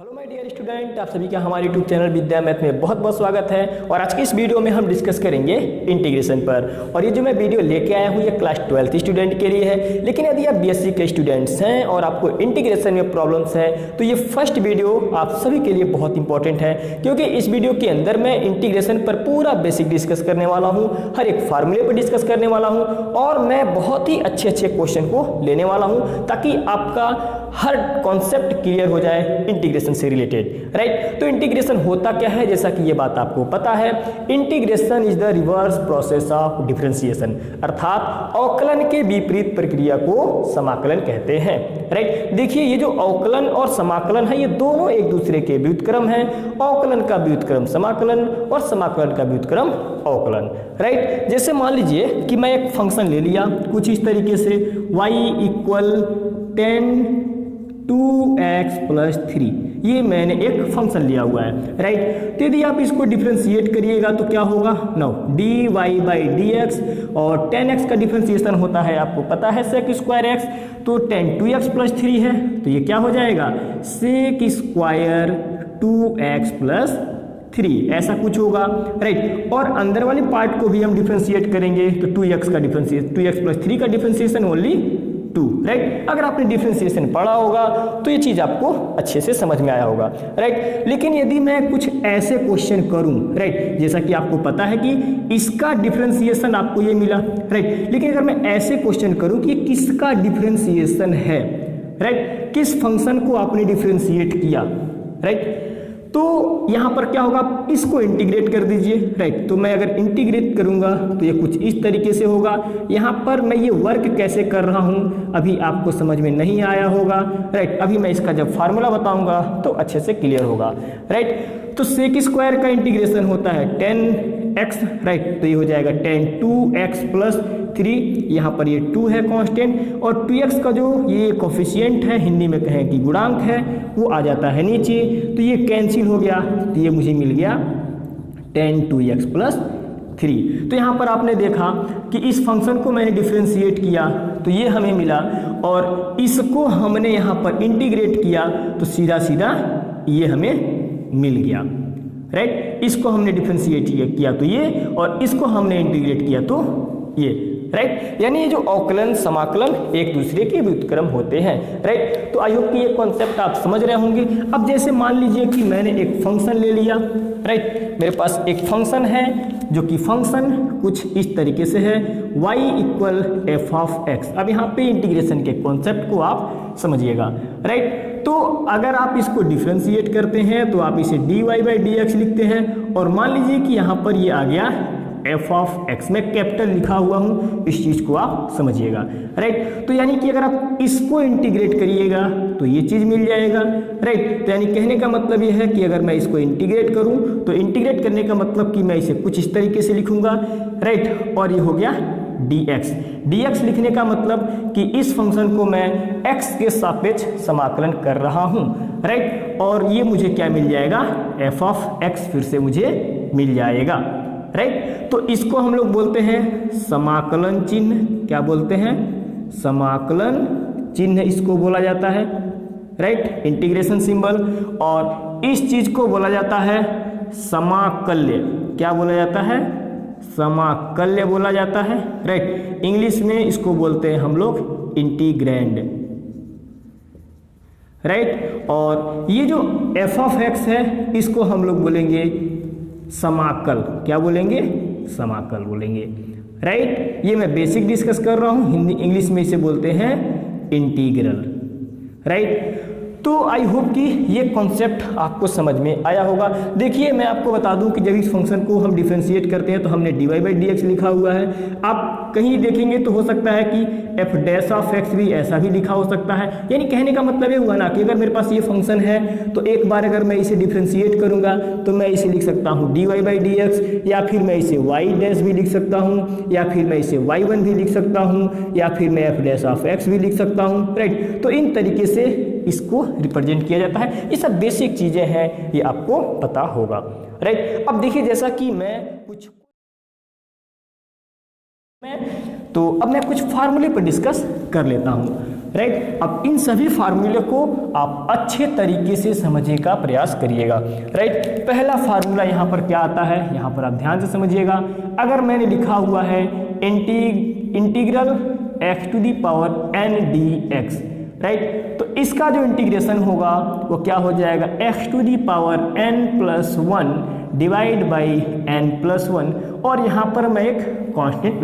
Hello my dear student, आप सभी का हमारे यूट्यूब चैनल विद्या मैथ में बहुत बहुत स्वागत है। और आज की इस वीडियो में हम डिस्कस करेंगे इंटीग्रेशन पर। और ये जो मैं वीडियो लेके आया हूँ ये क्लास 12th स्टूडेंट के लिए है, लेकिन यदि आप बीएससी के स्टूडेंट्स हैं और आपको इंटीग्रेशन में प्रॉब्लम्स हैं तो ये फर्स्ट वीडियो आप सभी के लिए बहुत इंपॉर्टेंट है, क्योंकि इस वीडियो के अंदर मैं इंटीग्रेशन पर पूरा बेसिक डिस्कस करने वाला हूँ, हर एक फार्मूले पर डिस्कस करने वाला हूँ और मैं बहुत ही अच्छे अच्छे क्वेश्चन को लेने वाला हूँ ताकि आपका हर कॉन्सेप्ट क्लियर हो जाए इंटीग्रेशन से रिलेटेड, राइट। तो इंटीग्रेशन होता क्या है, जैसा कि ये बात आपको पता है, integration is the reverse process of differentiation, अर्थात अवकलन के विपरीत प्रक्रिया को समाकलन कहते हैं, राइट। देखिए ये जो अवकलन और समाकलन है ये दोनों एक दूसरे के व्युत्क्रम हैं। अवकलन का व्युत्क्रम समाकलन और समाकलन का व्युत्क्रम अवकलन, राइट। जैसे मान लीजिए कि मैं एक फंक्शन ले लिया कुछ इस तरीके से y इक्वल 2x प्लस 3, ये मैंने एक फंक्शन लिया हुआ है, राइट। तो यदि आप इसको डिफरेंशिएट करिएगा तो क्या होगा, नो dy बाई dx, और 10x का डिफरेंशिएशन होता है आपको पता है sec स्क्वायर x, तो 10 2x प्लस 3 है तो ये क्या हो जाएगा sec स्क्वायर 2x प्लस 3, ऐसा कुछ होगा, राइट। और अंदर वाली पार्ट को भी हम डिफरेंशिएट करेंगे तो 2x का डिफरेंशिएशन 2x प्लस 3 का डिफरेंशिएशन ओनली 2, राइट। अगर आपने डिफरेंशिएशन पढ़ा होगा तो ये चीज आपको अच्छे से समझ में आया होगा, राइट। लेकिन यदि मैं कुछ ऐसे क्वेश्चन करूं, राइट, जैसा कि आपको पता है कि इसका डिफरेंशिएशन आपको ये मिला, राइट। लेकिन अगर मैं ऐसे क्वेश्चन करूं कि किसका डिफरेंशिएशन है, राइट, किस फंक्शन को आपने डिफरेंशिएट किया, राइट, तो यहां पर क्या होगा, इसको इंटीग्रेट कर दीजिए, राइट। तो मैं अगर इंटीग्रेट करूंगा तो ये कुछ इस तरीके से होगा। यहां पर मैं ये वर्क कैसे कर रहा हूं अभी आपको समझ में नहीं आया होगा, राइट। अभी मैं इसका जब फार्मूला बताऊंगा तो अच्छे से क्लियर होगा, राइट। तो सेक स्क्वायर का इंटीग्रेशन होता है 10x, राइट, तो ये हो जाएगा 10 2x प्लस 3, यहाँ पर ये 2 है कांस्टेंट, और 2x का जो ये कोफिशिएंट है, हिंदी में कहें कि गुणांक है, वो आ जाता है नीचे, तो ये कैंसिल हो गया, तो ये मुझे मिल गया 10 2x प्लस 3। तो यहाँ पर आपने देखा कि इस फंक्शन को मैंने डिफरेंशिएट किया तो ये हमें मिला, और इसको हमने यहाँ पर इंटीग्रेट किया तो सीधा सीधा ये हमें मिल गया, राइट। इसको हमने डिफरेंशिएट किया तो ये, और इसको हमने इंटीग्रेट किया तो ये, राइट। यानी ये जो अवकलन समाकलन एक दूसरे के व्युत्क्रम होते हैं, राइट। तो आई होप कि ये कॉन्सेप्ट आप समझ रहे होंगे। अब जैसे मान लीजिए कि मैंने एक फंक्शन ले लिया, राइट, मेरे पास एक फंक्शन है जो कि फंक्शन कुछ इस तरीके से है y equal F of x. अब यहाँ पे इंटीग्रेशन के कॉन्सेप्ट को आप समझिएगा, राइट। तो अगर आप इसको डिफरेंशिएट करते हैं तो आप इसे dy बाई dx लिखते हैं, और मान लीजिए कि यहाँ पर ये आ गया एफ ऑफ एक्स, में कैपिटल लिखा हुआ हूँ, इस चीज को आप समझिएगा, राइट। तो यानी कि अगर आप इसको इंटीग्रेट करिएगा तो ये चीज मिल जाएगा, राइट। तो यानी कहने का मतलब ये है कि अगर मैं इसको इंटीग्रेट करूं तो इंटीग्रेट करने का मतलब कि मैं इसे कुछ इस तरीके से लिखूंगा, राइट, और ये हो गया dx लिखने का मतलब कि इस फंक्शन को मैं x के सापेक्ष समाकलन कर रहा हूं, राइट, और ये मुझे क्या मिल जाएगा, f ऑफ x फिर से मुझे मिल जाएगा, राइट। तो इसको हम लोग बोलते हैं समाकलन चिन्ह, क्या बोलते हैं, समाकलन चिन्ह इसको बोला जाता है, राइट, इंटीग्रेशन सिंबल। और इस चीज को बोला जाता है समाकल्य, क्या बोला जाता है, समाकल्य बोला जाता है, राइट। इंग्लिश में इसको बोलते हैं हम लोग इंटीग्रैंड, राइट। और ये जो एफ ऑफ एक्स है इसको हम लोग बोलेंगे समाकल, क्या बोलेंगे, समाकल बोलेंगे, राइट। ये मैं बेसिक डिस्कस कर रहा हूं, हिंदी इंग्लिश में इसे बोलते हैं इंटीग्रल, राइट। तो आई होप कि ये कॉन्सेप्ट आपको समझ में आया होगा। देखिए मैं आपको बता दूं कि जब इस फंक्शन को हम डिफरेंशिएट करते हैं तो हमने dy बाई dx लिखा हुआ है। आप कहीं देखेंगे तो हो सकता है कि f डैश ऑफ x भी ऐसा भी लिखा हो सकता है। यानी कहने का मतलब ये हुआ ना कि अगर मेरे पास ये फंक्शन है तो एक बार अगर मैं इसे डिफरेंशिएट करूंगा तो मैं इसे लिख सकता हूँ dy बाई dx, या फिर मैं इसे y डैश भी लिख सकता हूँ, या फिर मैं इसे y1 भी लिख सकता हूँ, या फिर मैं f डैश ऑफ x भी लिख सकता हूँ, राइट। तो इन तरीके से इसको रिप्रेजेंट किया जाता है। ये सब बेसिक चीजें हैं, ये आपको पता होगा, राइट। अब देखिए जैसा कि तो अब मैं कुछ फार्मूले पर डिस्कस कर लेता हूं। राइट। अब इन सभी फार्मूले को आप अच्छे तरीके से समझने का प्रयास करिएगा, राइट। पहला फार्मूला यहाँ पर क्या आता है, यहाँ पर आप ध्यान से समझिएगा। अगर मैंने लिखा हुआ है integral x to the power n dx, right, तो इसका जो इंटीग्रेशन होगा वो क्या हो जाएगा, x to the power n plus 1 divide by n plus 1, और यहाँ पर मैं एक कांस्टेंट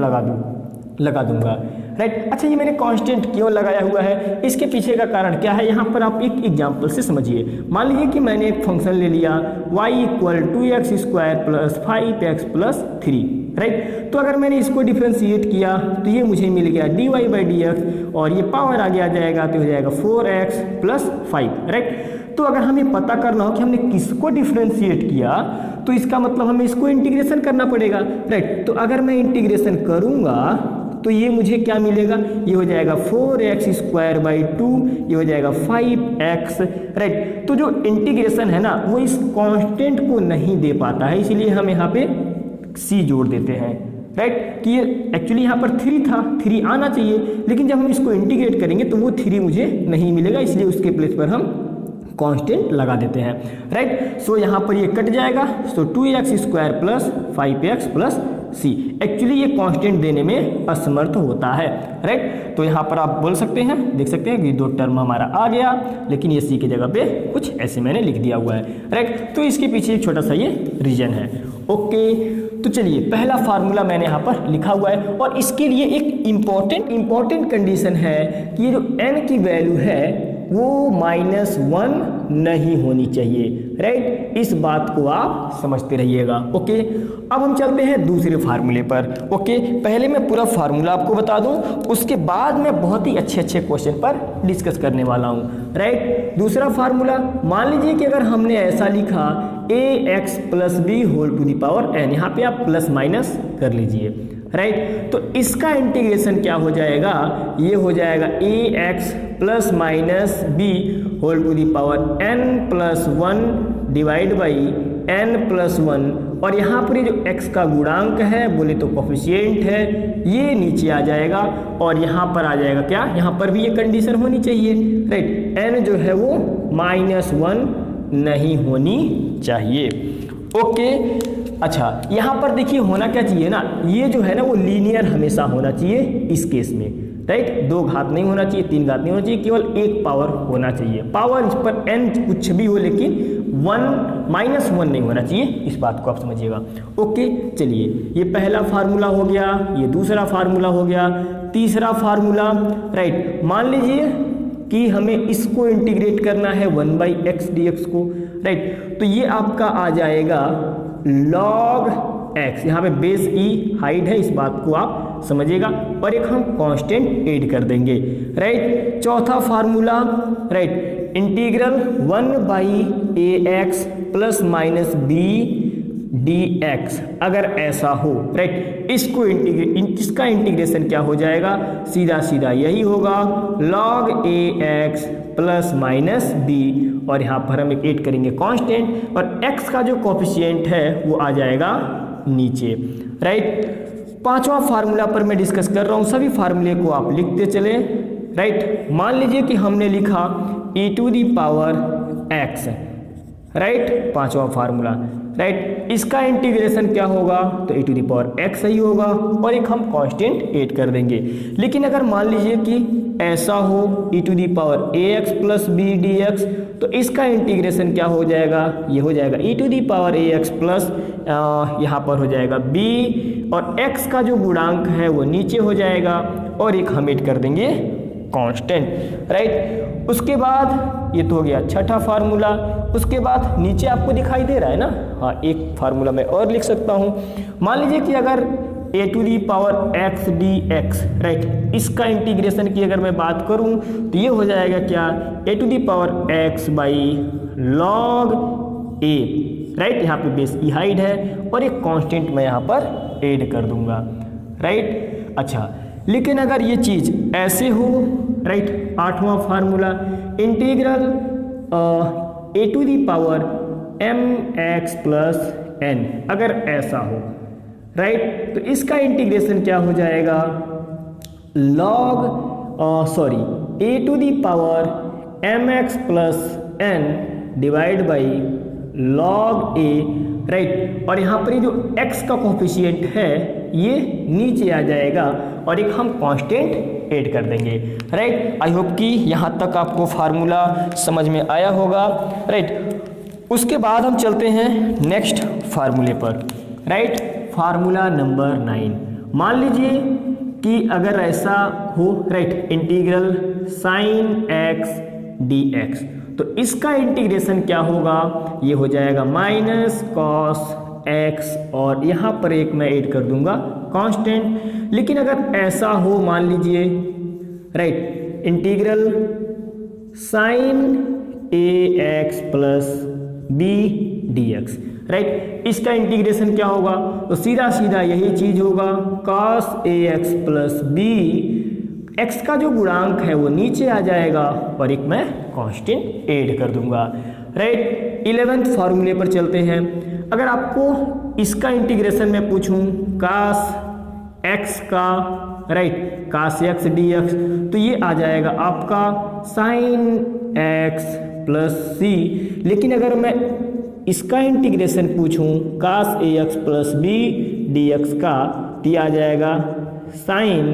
लगा दूंगा, राइट। अच्छा, ये मैंने कांस्टेंट क्यों लगाया हुआ है, इसके पीछे का कारण क्या है, यहाँ पर आप एक एग्जांपल से समझिए। मान लीजिए कि मैंने एक फंक्शन ले लिया y equal 2x square plus 5x plus 3, right. तो अगर मैंने इसको डिफ्रेंशिएट किया तो ये मुझे मिल गया dy बाई dx, और ये पावर आगे आ जाएगा तो हो जाएगा 4x प्लस 5, राइट। तो अगर हमें पता करना हो कि हमने किसको डिफ्रेंशिएट किया तो इसका मतलब हमें इसको इंटीग्रेशन करना पड़ेगा, राइट। तो अगर मैं इंटीग्रेशन करूँगा तो ये मुझे क्या मिलेगा, ये हो जाएगा 4x स्क्वायर बाई 2, ये हो जाएगा 5x, राइट। तो जो इंटीग्रेशन है ना वो इस कांस्टेंट को नहीं दे पाता है, इसीलिए हम यहाँ पे c जोड़ देते हैं, राइट। कि ये एक्चुअली यहाँ पर 3 था, 3 आना चाहिए, लेकिन जब हम इसको इंटीग्रेट करेंगे तो वो 3 मुझे नहीं मिलेगा, इसलिए उसके प्लेस पर हम कांस्टेंट लगा देते हैं, राइट। सो यहाँ पर ये कट जाएगा, सो 2x square plus 5x plus c। Actually ये कांस्टेंट देने में असमर्थ होता है, राइट। तो यहाँ पर आप बोल सकते हैं, देख सकते हैं कि 2 टर्म हमारा आ गया, लेकिन ये c की जगह पे कुछ ऐसे मैंने लिख दिया हुआ है, राइट। तो इसके पीछे एक छोटा सा ये रीजन है, ओके। तो चलिए, पहला फार्मूला मैंने यहाँ पर लिखा हुआ है, और इसके लिए एक इम्पॉर्टेंट कंडीशन है कि ये जो n की वैल्यू है वो -1 नहीं होनी चाहिए, राइट। इस बात को आप समझते रहिएगा, ओके। अब हम चलते हैं दूसरे फार्मूले पर, ओके। पहले मैं पूरा फार्मूला आपको बता दूं, उसके बाद मैं बहुत ही अच्छे क्वेश्चन पर डिस्कस करने वाला हूं, राइट। दूसरा फार्मूला, मान लीजिए कि अगर हमने ऐसा लिखा ax plus B whole to the power n, यहाँ पे आप प्लस माइनस कर लीजिए, राइट। तो इसका इंटीग्रेशन क्या हो जाएगा, ये हो जाएगा ax plus minus B whole to the power n plus 1 divide by n plus 1, और यहाँ पर ये जो x का गुणांक है, बोले तो कोफिशिएंट है, ये नीचे आ जाएगा, और यहाँ पर आ जाएगा क्या, यहाँ पर भी ये कंडीशन होनी चाहिए, राइट। n जो है वो -1 नहीं होनी चाहिए, ओके। अच्छा, यहाँ पर देखिए होना क्या चाहिए ना, ये जो है ना वो लीनियर हमेशा होना चाहिए इस केस में, राइट। 2 घात नहीं होना चाहिए, 3 घात नहीं होना चाहिए, केवल 1 पावर होना चाहिए। पावर इस पर n कुछ भी हो, लेकिन -1 नहीं होना चाहिए, इस बात को आप समझिएगा, ओके। चलिए, ये पहला फार्मूला हो गया, ये दूसरा फार्मूला हो गया। तीसरा फार्मूला, राइट, मान लीजिए कि हमें इसको इंटीग्रेट करना है 1/x dx को, राइट। तो ये आपका आ जाएगा log x, यहाँ पे बेस e हाइट है, इस बात को आप समझिएगा, और एक हम कांस्टेंट ऐड कर देंगे, राइट। चौथा formula, right, integral 1/ax plus minus b dx, अगर ऐसा हो, राइट, इसका इंटीग्रेशन क्या हो जाएगा, सीधा यही होगा log ax plus minus b, और यहाँ पर हम एक ऐड करेंगे कांस्टेंट, और x का जो कोफिशिएंट है वो आ जाएगा नीचे, राइट। पांचवा फार्मूला पर मैं डिस्कस कर रहा हूँ, सभी फार्मूले को आप लिखते चले, राइट। मान लीजिए कि हमने लिखा e to the power x, right, पांचवा फार्मूला, राइट। इसका इंटीग्रेशन क्या होगा, तो e to the power x ही होगा, और एक हम कांस्टेंट ऐड कर देंगे। लेकिन अगर मान लीजिए कि ऐसा हो e to the power ax plus b dx, तो इसका इंटीग्रेशन क्या हो जाएगा, ये हो जाएगा e to the power ax plus यहाँ पर हो जाएगा b, और x का जो गुणांक है वो नीचे हो जाएगा, और एक हम ऐड कर देंगे कांस्टेंट, राइट। उसके बाद ये तो हो गया छठा फार्मूला। उसके बाद नीचे आपको दिखाई दे रहा है ना, हाँ, एक फार्मूला मैं और लिख सकता हूँ। मान लीजिए कि अगर a to the power x dx, right, इसका इंटीग्रेशन की अगर मैं बात करूँ तो ये हो जाएगा क्या, a to the power x by log a, right. यहाँ पे बेस e हाइट है, और एक कांस्टेंट मैं यहाँ पर ऐड कर दूंगा, राइट। अच्छा, लेकिन अगर ये चीज़ ऐसे हो, राइट, आठवां formula, integral a to the power mx plus n, अगर ऐसा हो, राइट, तो इसका इंटीग्रेशन क्या हो जाएगा, log a to the power mx plus n divide by log a, right. और यहाँ पर ये जो x का कोफिशिएंट है ये नीचे आ जाएगा और एक हम कांस्टेंट ऐड कर देंगे, राइट। आई होप कि यहाँ तक आपको फार्मूला समझ में आया होगा, राइट। उसके बाद हम चलते हैं नेक्स्ट फार्मूले पर, राइट। फार्मूला नंबर 9, मान लीजिए कि अगर ऐसा हो, right, integral sin x dx, तो इसका इंटीग्रेशन क्या होगा, ये हो जाएगा माइनस कॉस x और यहाँ पर एक मैं ऐड कर दूंगा कांस्टेंट। लेकिन अगर ऐसा हो, मान लीजिए, right, integral sin ax plus b dx, right, इसका इंटीग्रेशन क्या होगा, तो सीधा सीधा यही चीज होगा cos ax plus b, x का जो गुणांक है वो नीचे आ जाएगा और एक मैं कांस्टेंट ऐड कर दूंगा, राइट। 11th फार्मूले पर चलते हैं। अगर आपको इसका इंटीग्रेशन में पूछूं cos x का, राइट, cos x dx, तो ये आ जाएगा आपका sin x प्लस c। लेकिन अगर मैं इसका इंटीग्रेशन पूछूं cos ax plus b dx का, तो ये आ जाएगा sin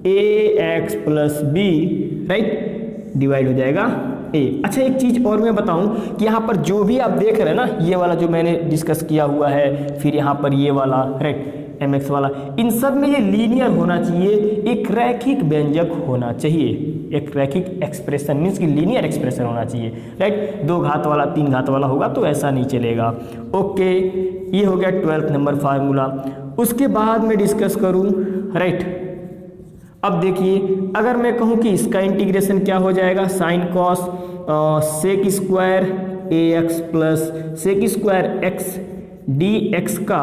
ax plus b, right, divide हो जाएगा a। अच्छा, एक चीज और मैं बताऊं कि यहाँ पर जो भी आप देख रहे हैं ना, ये वाला जो मैंने डिस्कस किया हुआ है, फिर यहाँ पर ये वाला, राइट, mx वाला, इन सब में ये लीनियर होना चाहिए, एक रैखिक व्यंजक होना चाहिए, एक रैखिक एक्सप्रेशन मीन्स कि लीनियर एक्सप्रेशन होना चाहिए, राइट। 2 घात वाला 3 घात वाला होगा तो ऐसा नहीं चलेगा। ओके, ये हो गया 12th नंबर फार्मूला। उसके बाद मैं डिस्कस करूं, राइट, अब देखिए, अगर मैं कहूं कि इसका इंटीग्रेशन क्या हो जाएगा, sine cos sec square A x plus sec square X D X का,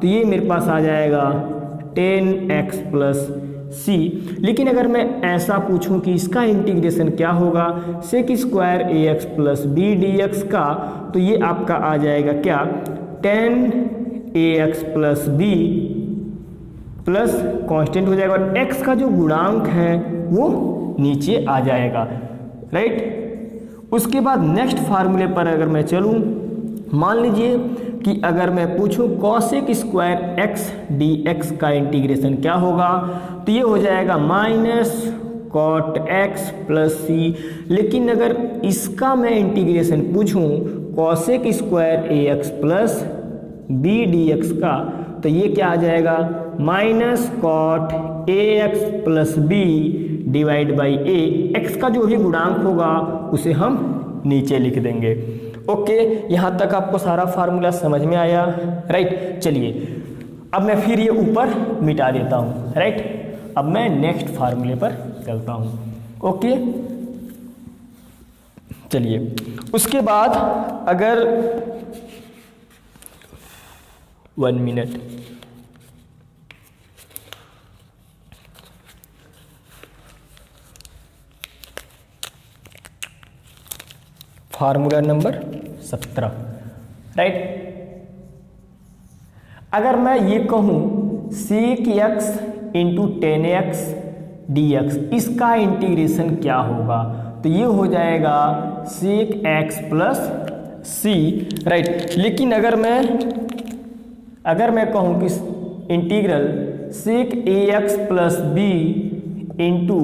तो ये मेरे पास आ जाएगा 10x प्लस सी। लेकिन अगर मैं ऐसा पूछूं कि इसका इंटीग्रेशन क्या होगा, sec square A x plus B D X का, तो ये आपका आ जाएगा क्या, 10ax plus B plus constant हो जाएगा और x का जो गुणांक है वो नीचे आ जाएगा, राइट। उसके बाद नेक्स्ट फार्मूले पर अगर मैं चलूं, मान लीजिए कि अगर मैं पूछूं cosec square X D X का इंटीग्रेशन क्या होगा, तो ये हो जाएगा minus cot X plus C. लेकिन अगर इसका मैं इंटीग्रेशन पूछूं cosec square A x plus B D X का, तो ये क्या आ जाएगा, minus cot A x plus B divide by A. X का जो भी गुणांक होगा उसे हम नीचे लिख देंगे। ओके, यहाँ तक आपको सारा फार्मूला समझ में आया, राइट। चलिए अब मैं फिर ये ऊपर मिटा देता हूँ, राइट। अब मैं नेक्स्ट फार्मूले पर चलता हूँ। ओके, चलिए उसके बाद अगर 1 मिनट, फार्मूला नंबर 17, राइट। अगर मैं ये कहूं sec X into 10x dx, इसका इंटीग्रेशन क्या होगा, तो ये हो जाएगा sec X plus C, right. लेकिन अगर मैं कहूं कि integral sec A x plus B into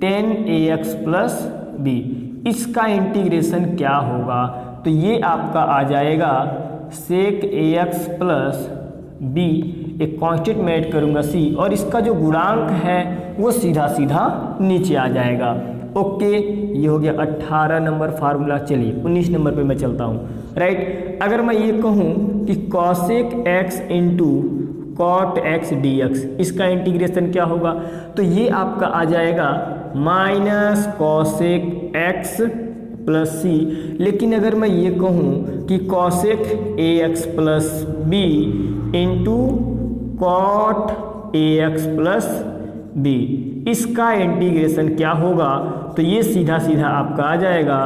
10ax plus B, इसका इंटीग्रेशन क्या होगा, तो ये आपका आ जाएगा sec A x plus B, एक कांस्टेंट में ऐड करूंगा सी, और इसका जो गुणांक है वो सीधा सीधा नीचे आ जाएगा। ओके, ये हो गया 18 नंबर फार्मूला। चलिए 19 नंबर पे मैं चलता हूँ, राइट। अगर मैं ये कहूँ कि cosec x into cot x D x, इसका इंटीग्रेशन क्या होगा, तो ये आपका आ जाएगा minus cosec x plus C. लेकिन अगर मैं ये कहूँ कि cosec a x plus B into cot A x plus B, इसका इंटीग्रेशन क्या होगा, तो ये सीधा सीधा आपका आ जाएगा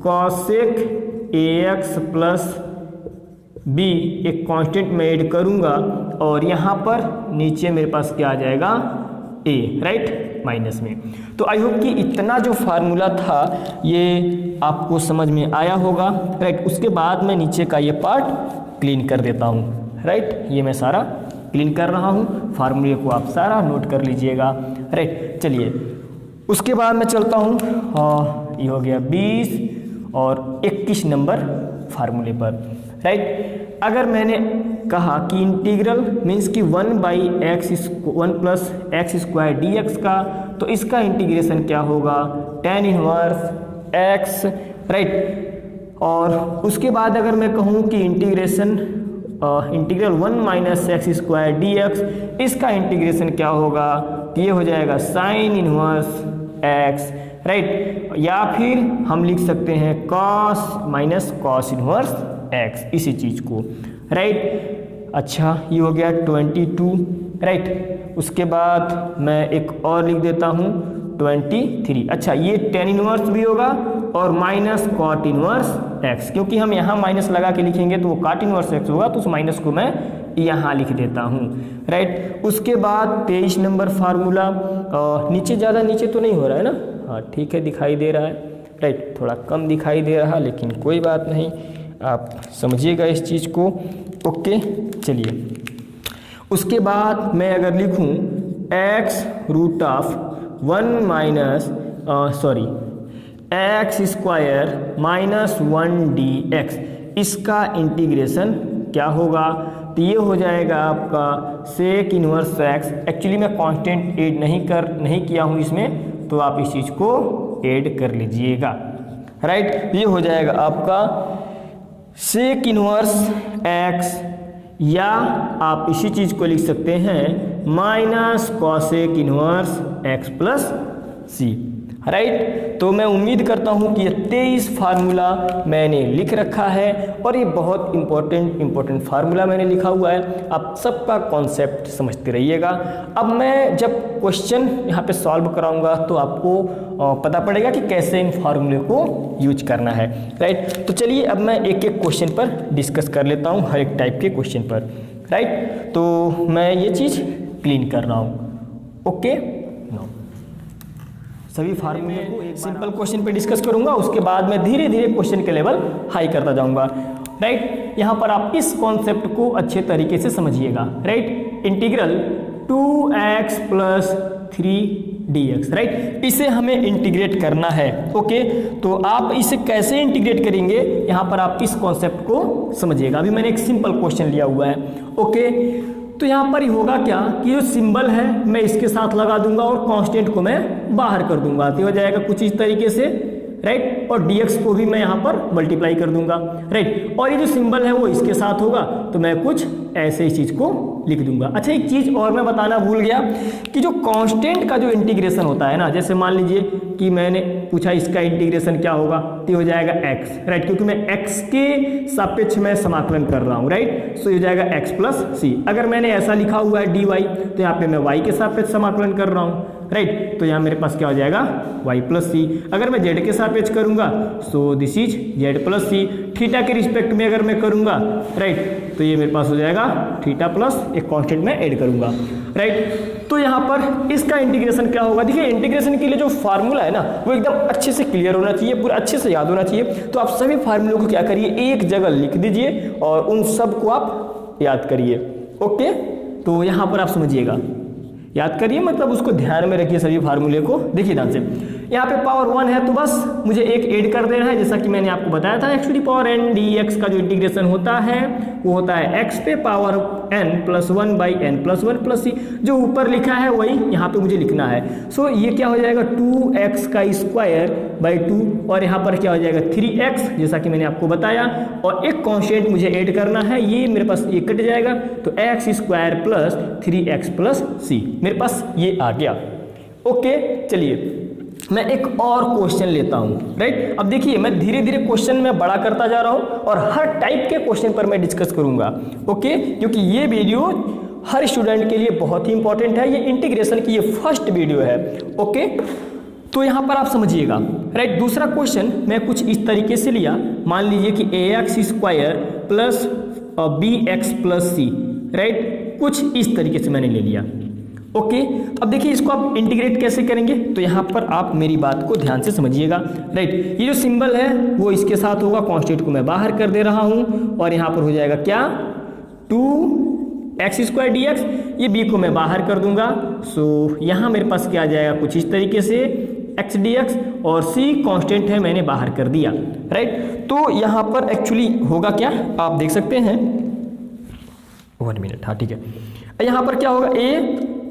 cosec a x plus B, एक कांस्टेंट में ऐड करूंगा और यहाँ पर नीचे मेरे पास क्या आ जाएगा, ए, राइट, माइनस में। तो आई होप कि इतना जो फार्मूला था ये आपको समझ में आया होगा, राइट। उसके बाद मैं नीचे का ये पार्ट क्लीन कर देता हूँ, राइट। ये मैं सारा क्लीन कर रहा हूँ, फार्मूले को आप सारा नोट कर लीजिएगा, राइट। चलिए उसके बाद मैं चलता हूँ, ये हो गया 20 और 21 नंबर फार्मूले पर, राइट। अगर मैंने कहा कि इंटीग्रल मीन्स कि 1 plus x square D X का, तो इसका इंटीग्रेशन क्या होगा, tan इनवर्स एक्स, राइट। और उसके बाद अगर मैं कहूँ कि integral 1 minus x square D x, इसका इंटीग्रेशन क्या होगा, ये हो जाएगा साइन इनवर्स एक्स, राइट। या फिर हम लिख सकते हैं cos minus cos inverse x, इसी चीज़ को, राइट। अच्छा, ये हो गया 22, राइट। उसके बाद मैं एक और लिख देता हूँ 23। अच्छा, ये tan इनवर्स भी होगा और माइनस कॉट इनवर्स एक्स, क्योंकि हम यहाँ माइनस लगा के लिखेंगे तो वो कॉट इनवर्स एक्स होगा, तो उस माइनस को मैं यहाँ लिख देता हूँ, राइट। उसके बाद 23 नंबर फार्मूला, नीचे ज़्यादा नीचे तो नहीं हो रहा है ना, हाँ ठीक है, दिखाई दे रहा है, राइट। थोड़ा कम दिखाई दे रहा, लेकिन कोई बात नहीं, आप समझिएगा इस चीज़ को, ओके। चलिए उसके बाद मैं अगर लिखूं x root of 1 minus x square minus 1 dx, इसका इंटीग्रेशन क्या होगा, तो ये हो जाएगा आपका सेक इनवर्स एक्स। एक्चुअली मैं कांस्टेंट ऐड नहीं किया हूँ इसमें, तो आप इस चीज़ को ऐड कर लीजिएगा, राइट। ये हो जाएगा आपका सेक इनवर्स एक्स, या आप इसी चीज़ को लिख सकते हैं minus cosec inverse X plus C, right. तो मैं उम्मीद करता हूं कि ये 23 फार्मूला मैंने लिख रखा है, और ये बहुत इंपॉर्टेंट फार्मूला मैंने लिखा हुआ है, आप सबका कॉन्सेप्ट समझते रहिएगा। अब मैं जब क्वेश्चन यहाँ पे सॉल्व कराऊंगा तो आपको पता पड़ेगा कि कैसे इन फार्मूले को यूज करना है, राइट। तो चलिए अब मैं एक एक क्वेश्चन पर डिस्कस कर लेता हूँ, हर एक टाइप के क्वेश्चन पर, राइट। तो मैं ये चीज़ क्लीन कर रहा हूँ, ओके। सभी फार्मूले को एक सिंपल क्वेश्चन पे डिस्कस करूंगा, उसके बाद मैं धीरे धीरे क्वेश्चन के लेवल हाई करता जाऊंगा, राइट। यहाँ पर आप इस कॉन्सेप्ट को अच्छे तरीके से समझिएगा, right. Integral 2x plus 3dx, right, इसे हमें इंटीग्रेट करना है, ओके। तो आप इसे कैसे इंटीग्रेट करेंगे, यहाँ पर आप इस कॉन्सेप्ट को समझिएगा। अभी मैंने एक सिंपल क्वेश्चन लिया हुआ है, ओके। तो यहाँ पर होगा क्या कि जो सिंबल है मैं इसके साथ लगा दूंगा और कांस्टेंट को मैं बाहर कर दूंगा, तो हो जाएगा कुछ इस तरीके से, राइट। और dx को भी मैं यहाँ पर मल्टीप्लाई कर दूंगा, राइट। और ये जो सिंबल है वो इसके साथ होगा, तो मैं कुछ ऐसे ही चीज़ को लिख दूंगा। अच्छा, एक चीज़ और मैं बताना भूल गया कि जो कांस्टेंट का जो इंटीग्रेशन होता है ना, जैसे मान लीजिए कि मैंने पूछा इसका इंटीग्रेशन क्या होगा, तो हो जाएगा x, राइट, क्योंकि मैं x के सापेक्ष में समाकलन कर रहा हूँ, राइट। सो हो जाएगा x प्लस सी। अगर मैंने ऐसा लिखा हुआ है dy, तो यहाँ पे मैं y के सापेक्ष समाकलन कर रहा हूँ, राइट। तो यहाँ मेरे पास क्या हो जाएगा y प्लस सी। अगर मैं z के सापेक्ष करूंगा, so this is z plus C. Theta के रिस्पेक्ट में अगर मैं करूंगा, राइट, तो ये मेरे पास हो जाएगा थीटा प्लस एक कांस्टेंट में ऐड करूंगा, राइट। तो यहाँ पर इसका इंटीग्रेशन क्या होगा, देखिए इंटीग्रेशन के लिए जो फार्मूला है ना वो एकदम अच्छे से क्लियर होना चाहिए, पूरा अच्छे से याद होना चाहिए। तो आप सभी फार्मूलों को क्या करिए, एक जगह लिख दीजिए और उन सब को आप याद करिए, ओके। तो यहाँ पर आप समझिएगा, याद करिए, मतलब उसको ध्यान में रखिए सभी फार्मूले को। देखिए ध्यान से, यहाँ पे पावर 1 है तो बस मुझे एक ऐड कर देना है, जैसा कि मैंने आपको बताया था। x to the power n dx का जो इंटीग्रेशन होता है वो होता है x पे power n plus 1 by n plus 1 plus C. जो ऊपर लिखा है वही यहाँ पे मुझे लिखना है। सो ये क्या हो जाएगा 2x का स्क्वायर बाई 2, और यहाँ पर क्या हो जाएगा 3x, जैसा कि मैंने आपको बताया। और एक कॉन्स्टेंट मुझे ऐड करना है, ये मेरे पास ये कट जाएगा, तो x square plus 3x plus C मेरे पास ये आ गया, ओके। चलिए मैं एक और क्वेश्चन लेता हूं, राइट। अब देखिए मैं धीरे धीरे क्वेश्चन में बड़ा करता जा रहा हूं और हर टाइप के क्वेश्चन पर मैं डिस्कस करूंगा, ओके, क्योंकि ये वीडियो हर स्टूडेंट के लिए बहुत ही इंपॉर्टेंट है। ये इंटीग्रेशन की ये फर्स्ट वीडियो है, ओके। तो यहां पर आप समझिएगा, राइट। दूसरा क्वेश्चन मैं कुछ इस तरीके से लिया, मान लीजिए कि ax square plus bx plus C, right, कुछ इस तरीके से मैंने ले लिया, ओके, अब देखिए इसको आप इंटीग्रेट कैसे करेंगे, तो यहाँ पर आप मेरी बात को ध्यान से समझिएगा, राइट। ये जो सिंबल है वो इसके साथ होगा, कांस्टेंट को मैं बाहर कर दे रहा हूँ और यहाँ पर हो जाएगा क्या 2x² dx, ये b को मैं बाहर कर दूंगा। सो यहाँ मेरे पास क्या आ जाएगा कुछ इस तरीके से x dx और c कांस्टेंट है मैंने बाहर कर दिया, राइट। तो यहाँ पर एक्चुअली होगा क्या आप देख सकते हैं, 1 मिनट, हाँ ठीक है। यहाँ पर क्या होगा, a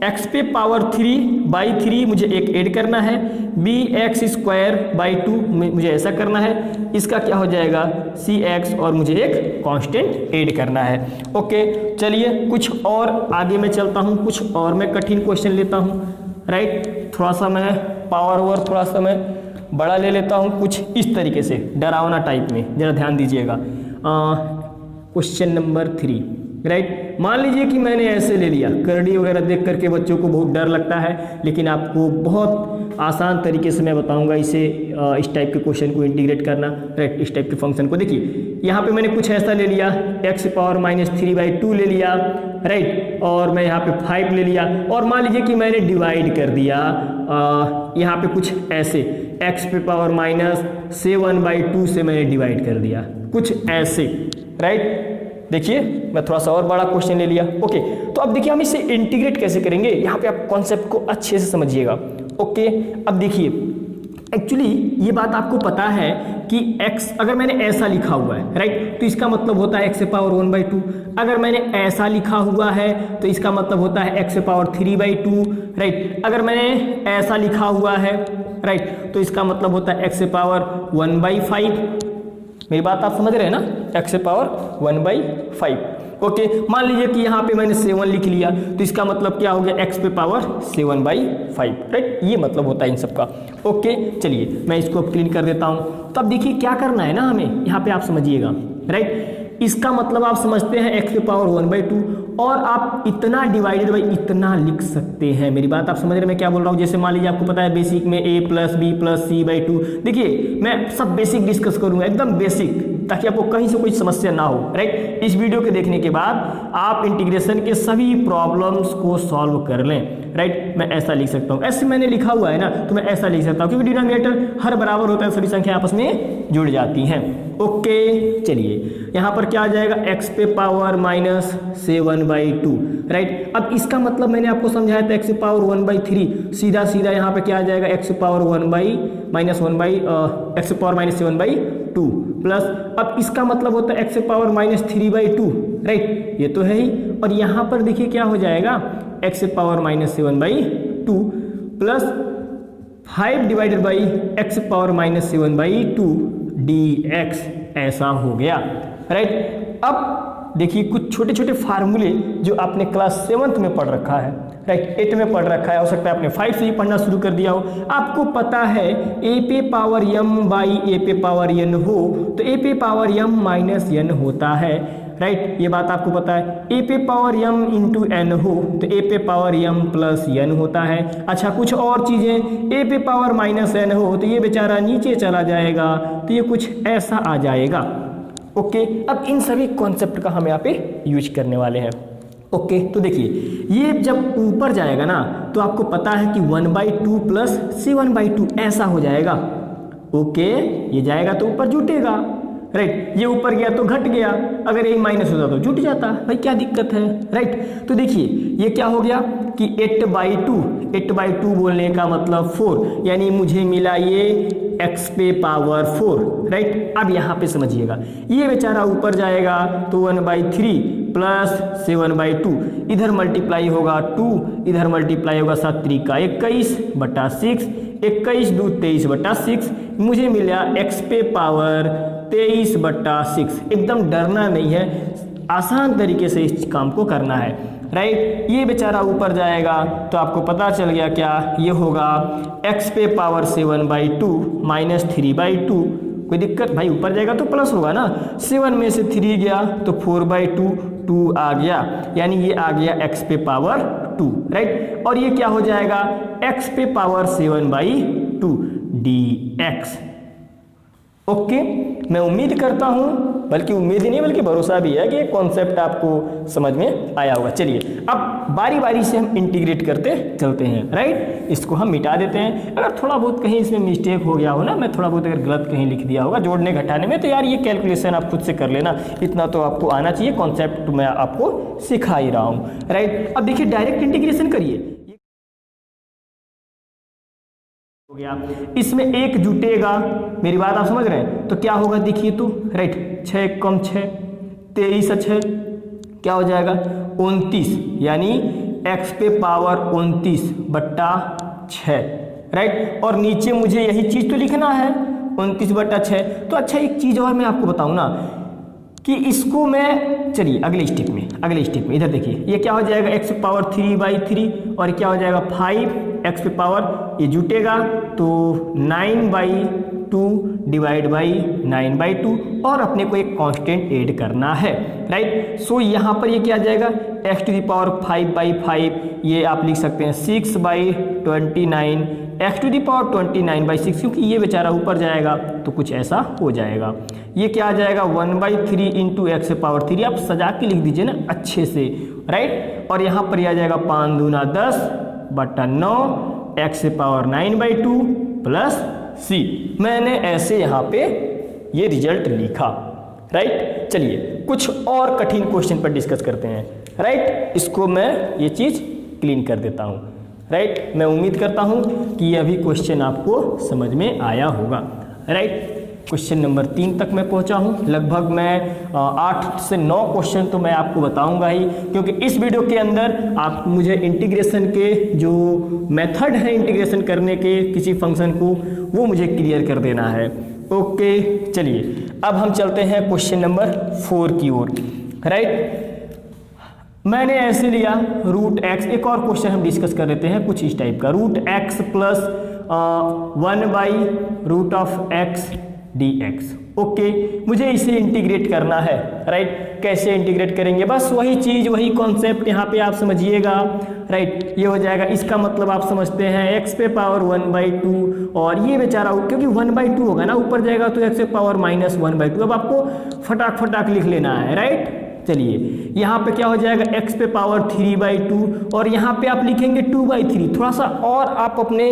x पे पावर 3/3 मुझे एक ऐड करना है, b x²/2 मुझे ऐसा करना है, इसका क्या हो जाएगा cx और मुझे एक कांस्टेंट ऐड करना है। ओके चलिए कुछ और आगे मैं चलता हूँ, कुछ और मैं कठिन क्वेश्चन लेता हूँ, राइट। थोड़ा सा मैं पावर ओवर थोड़ा सा मैं बड़ा ले लेता हूँ, कुछ इस तरीके से डरावना टाइप में, जरा ध्यान दीजिएगा। Question number 3, right. मान लीजिए कि मैंने ऐसे ले लिया, करड़ी वगैरह देख करके बच्चों को बहुत डर लगता है, लेकिन आपको बहुत आसान तरीके से मैं बताऊंगा इसे, इस टाइप के क्वेश्चन को इंटीग्रेट करना, राइट। इस टाइप के फंक्शन को देखिए, यहाँ पे मैंने कुछ ऐसा ले लिया, x⁻³ ले लिया, राइट, और मैं यहाँ पे 5 ले लिया, और मान लीजिए कि मैंने डिवाइड कर दिया यहाँ पे कुछ ऐसे x⁻7/2 से मैंने डिवाइड कर दिया, कुछ ऐसे, राइट। देखिए मैं थोड़ा सा और बड़ा क्वेश्चन ले लिया। ओके, तो अब देखिए हम इसे इंटीग्रेट कैसे करेंगे, यहाँ पे आप कॉन्सेप्ट को अच्छे से समझिएगा। ओके, अब देखिए एक्चुअली ये बात आपको पता है कि x अगर मैंने ऐसा लिखा हुआ है, राइट, तो इसका मतलब होता है x⁻1/2। अगर मैंने ऐसा लिखा हुआ है तो इसका मतलब होता है x⁻3/2, राइट। अगर मैंने ऐसा लिखा हुआ है, राइट, तो इसका मतलब होता है x⁻1/5। मेरी बात आप समझ रहे हैं ना, x⁻1/5। ओके, मान लीजिए कि यहाँ पे मैंने 7 लिख लिया, तो इसका मतलब क्या हो गया x⁻7/5, राइट। ये मतलब होता है इन सबका। ओके चलिए मैं इसको क्लीन कर देता हूँ। तब देखिए क्या करना है ना हमें, यहाँ पे आप समझिएगा, राइट। इसका मतलब आप समझते हैं x⁻1/2, और आप इतना डिवाइडेड बाई इतना लिख सकते हैं। मेरी बात आप समझ रहे हैं मैं क्या बोल रहा हूँ। जैसे मान लीजिए आपको पता है बेसिक में a + b + c/2, देखिए मैं सब बेसिक डिस्कस करूंगा, एकदम बेसिक, ताकि आपको कहीं से कोई समस्या ना हो, राइट। इस वीडियो के देखने के बाद आप इंटीग्रेशन के सभी प्रॉब्लम्स को सॉल्व कर लें, राइट। मैं ऐसा लिख सकता हूँ, ऐसे मैंने लिखा हुआ है ना, तो मैं ऐसा लिख सकता हूँ, क्योंकि डिनोमिनेटर हर बराबर होता है, सभी संख्या आपस में जुड़ जाती हैं। ओके चलिए यहाँ पर क्या आ जाएगा x⁻7/2, राइट। अब इसका मतलब मैंने आपको समझाया था x⁻1/3, सीधा सीधा यहाँ पे क्या आ जाएगा x⁻7/2 प्लस, अब इसका मतलब होता है x⁻3/2, राइट, ये तो है ही। और यहाँ पर देखिए क्या हो जाएगा x⁻7/2 plus 5 divided by x⁻7/2 dx, ऐसा हो गया, राइट। अब देखिए कुछ छोटे छोटे फार्मूले जो आपने क्लास 7th में पढ़ रखा है, राइट, 8 में पढ़ रखा है, हो सकता है आपने 5 से ही पढ़ना शुरू कर दिया हो। आपको पता है a⁻m/a⁻n हो, तो a⁻m-n होता है, राइट, ये बात आपको पता है। a⁻m × n हो तो a⁻m+n होता है। अच्छा कुछ और चीज़ें, a⁻−n हो तो ये बेचारा नीचे चला जाएगा, तो ये कुछ ऐसा आ जाएगा। ओके, अब इन सभी कॉन्सेप्ट का हम यहाँ पे यूज करने वाले हैं। ओके, तो देखिए ये जब ऊपर जाएगा ना, तो आपको पता है कि 1/2 + c1/2 ऐसा हो जाएगा। ओके, ये जाएगा तो ऊपर जुटेगा, राइट, ये ऊपर गया तो घट गया, अगर यही माइनस होता तो जुट जाता, भाई क्या दिक्कत है, राइट। तो देखिए ये क्या हो गया कि 8/2 बोलने का मतलब 4, यानी मुझे मिला ये x⁻4, राइट। अब यहाँ पे समझिएगा, ये बेचारा ऊपर जाएगा तो 1/3 + 7/2, इधर मल्टीप्लाई होगा 2, इधर मल्टीप्लाई होगा 7×3 = 21/6, 21×2 = 23/6, मुझे मिला x⁻23/6। एकदम डरना नहीं है, आसान तरीके से इस काम को करना है, राइट। ये बेचारा ऊपर जाएगा तो आपको पता चल गया क्या, ये होगा x⁻7/2 - 3/2। कोई दिक्कत, भाई ऊपर जाएगा तो प्लस होगा ना, 7 में से 3 गया तो 4/2, 2 आ गया, यानी ये आ गया x⁻2, राइट। और ये क्या हो जाएगा x⁻7/2 dx। ओके, मैं उम्मीद करता हूं, बल्कि उम्मीद ही नहीं बल्कि भरोसा भी है कि ये कॉन्सेप्ट आपको समझ में आया होगा। चलिए अब बारी बारी से हम इंटीग्रेट करते चलते हैं, राइट। इसको हम मिटा देते हैं। अगर थोड़ा बहुत कहीं इसमें मिस्टेक हो गया हो ना, मैं थोड़ा बहुत अगर गलत कहीं लिख दिया होगा जोड़ने घटाने में, तो यार ये कैलकुलेशन आप खुद से कर लेना, इतना तो आपको आना चाहिए, कॉन्सेप्ट मैं आपको सिखा ही रहा हूँ, राइट। अब देखिए डायरेक्ट इंटीग्रेशन करिए, हो गया, इसमें एक जुटेगा, मेरी बात आप समझ रहे हैं, तो क्या होगा देखिए तो, राइट, 6 कम 6 23 6 क्या हो जाएगा 29, यानी x पे पावर 29 बट्टा 6, राइट। और नीचे मुझे यही चीज तो लिखना है 29 बट्टा 6। तो अच्छा एक चीज और मैं आपको बताऊं ना कि इसको मैं, चलिए अगले स्टेप में इधर देखिए, ये क्या हो जाएगा x पे पावर 3/3 और क्या हो जाएगा 5 x पे पावर, ये जुटेगा तो 9/2 डिवाइड बाई 9/2, और अपने को एक कांस्टेंट ऐड करना है, राइट। सो यहाँ पर ये क्या आ जाएगा x टू द पावर 5/5, ये आप लिख सकते हैं 6/29, x टू द पावर 29/6, क्योंकि ये बेचारा ऊपर जाएगा तो कुछ ऐसा हो जाएगा। ये क्या आ जाएगा 1/3 इंटू एक्स से पावर 3, आप सजा के लिख दीजिए ना अच्छे से, राइट। और यहाँ पर आ जाएगा 5 दूना 10 बट्टा 9 एक्स से पावर 9/2 प्लस c। मैंने ऐसे यहाँ पे ये रिजल्ट लिखा, राइट। चलिए कुछ और कठिन क्वेश्चन पर डिस्कस करते हैं, राइट। इसको मैं ये चीज क्लीन कर देता हूँ, राइट। मैं उम्मीद करता हूँ कि यह भी क्वेश्चन आपको समझ में आया होगा, राइट। क्वेश्चन नंबर 3 तक मैं पहुंचा हूं। लगभग मैं 8 से 9 क्वेश्चन तो मैं आपको बताऊंगा ही, क्योंकि इस वीडियो के अंदर आप मुझे इंटीग्रेशन के जो मेथड है इंटीग्रेशन करने के किसी फंक्शन को, वो मुझे क्लियर कर देना है। ओके चलिए अब हम चलते हैं क्वेश्चन नंबर 4 की ओर, राइट। मैंने ऐसे लिया √x, एक और क्वेश्चन हम डिस्कस कर लेते हैं कुछ इस टाइप का, √x plus 1/√x dx। Okay, मुझे इसे इंटीग्रेट करना है, राइट। कैसे इंटीग्रेट करेंगे, बस वही चीज वही कॉन्सेप्ट यहाँ पे आप समझिएगा, राइट। ये हो जाएगा, इसका मतलब आप समझते हैं x पे पावर 1/2, और ये बेचारा क्योंकि 1/2 होगा ना, ऊपर जाएगा तो x पे पावर -1/2। अब आपको फटाक लिख लेना है, राइट। चलिए यहाँ पे क्या हो जाएगा x पे पावर 3/2, और यहाँ पे आप लिखेंगे 2/3। थोड़ा सा और आप अपने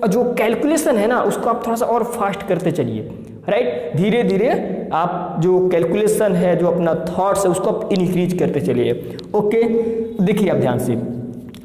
जो कैलकुलेशन है ना उसको आप थोड़ा सा और फास्ट करते चलिए, राइट। धीरे धीरे आप जो कैलकुलेशन है, जो अपना थॉट्स है, उसको आप इंक्रीज करते चलिए। ओके देखिए आप ध्यान से,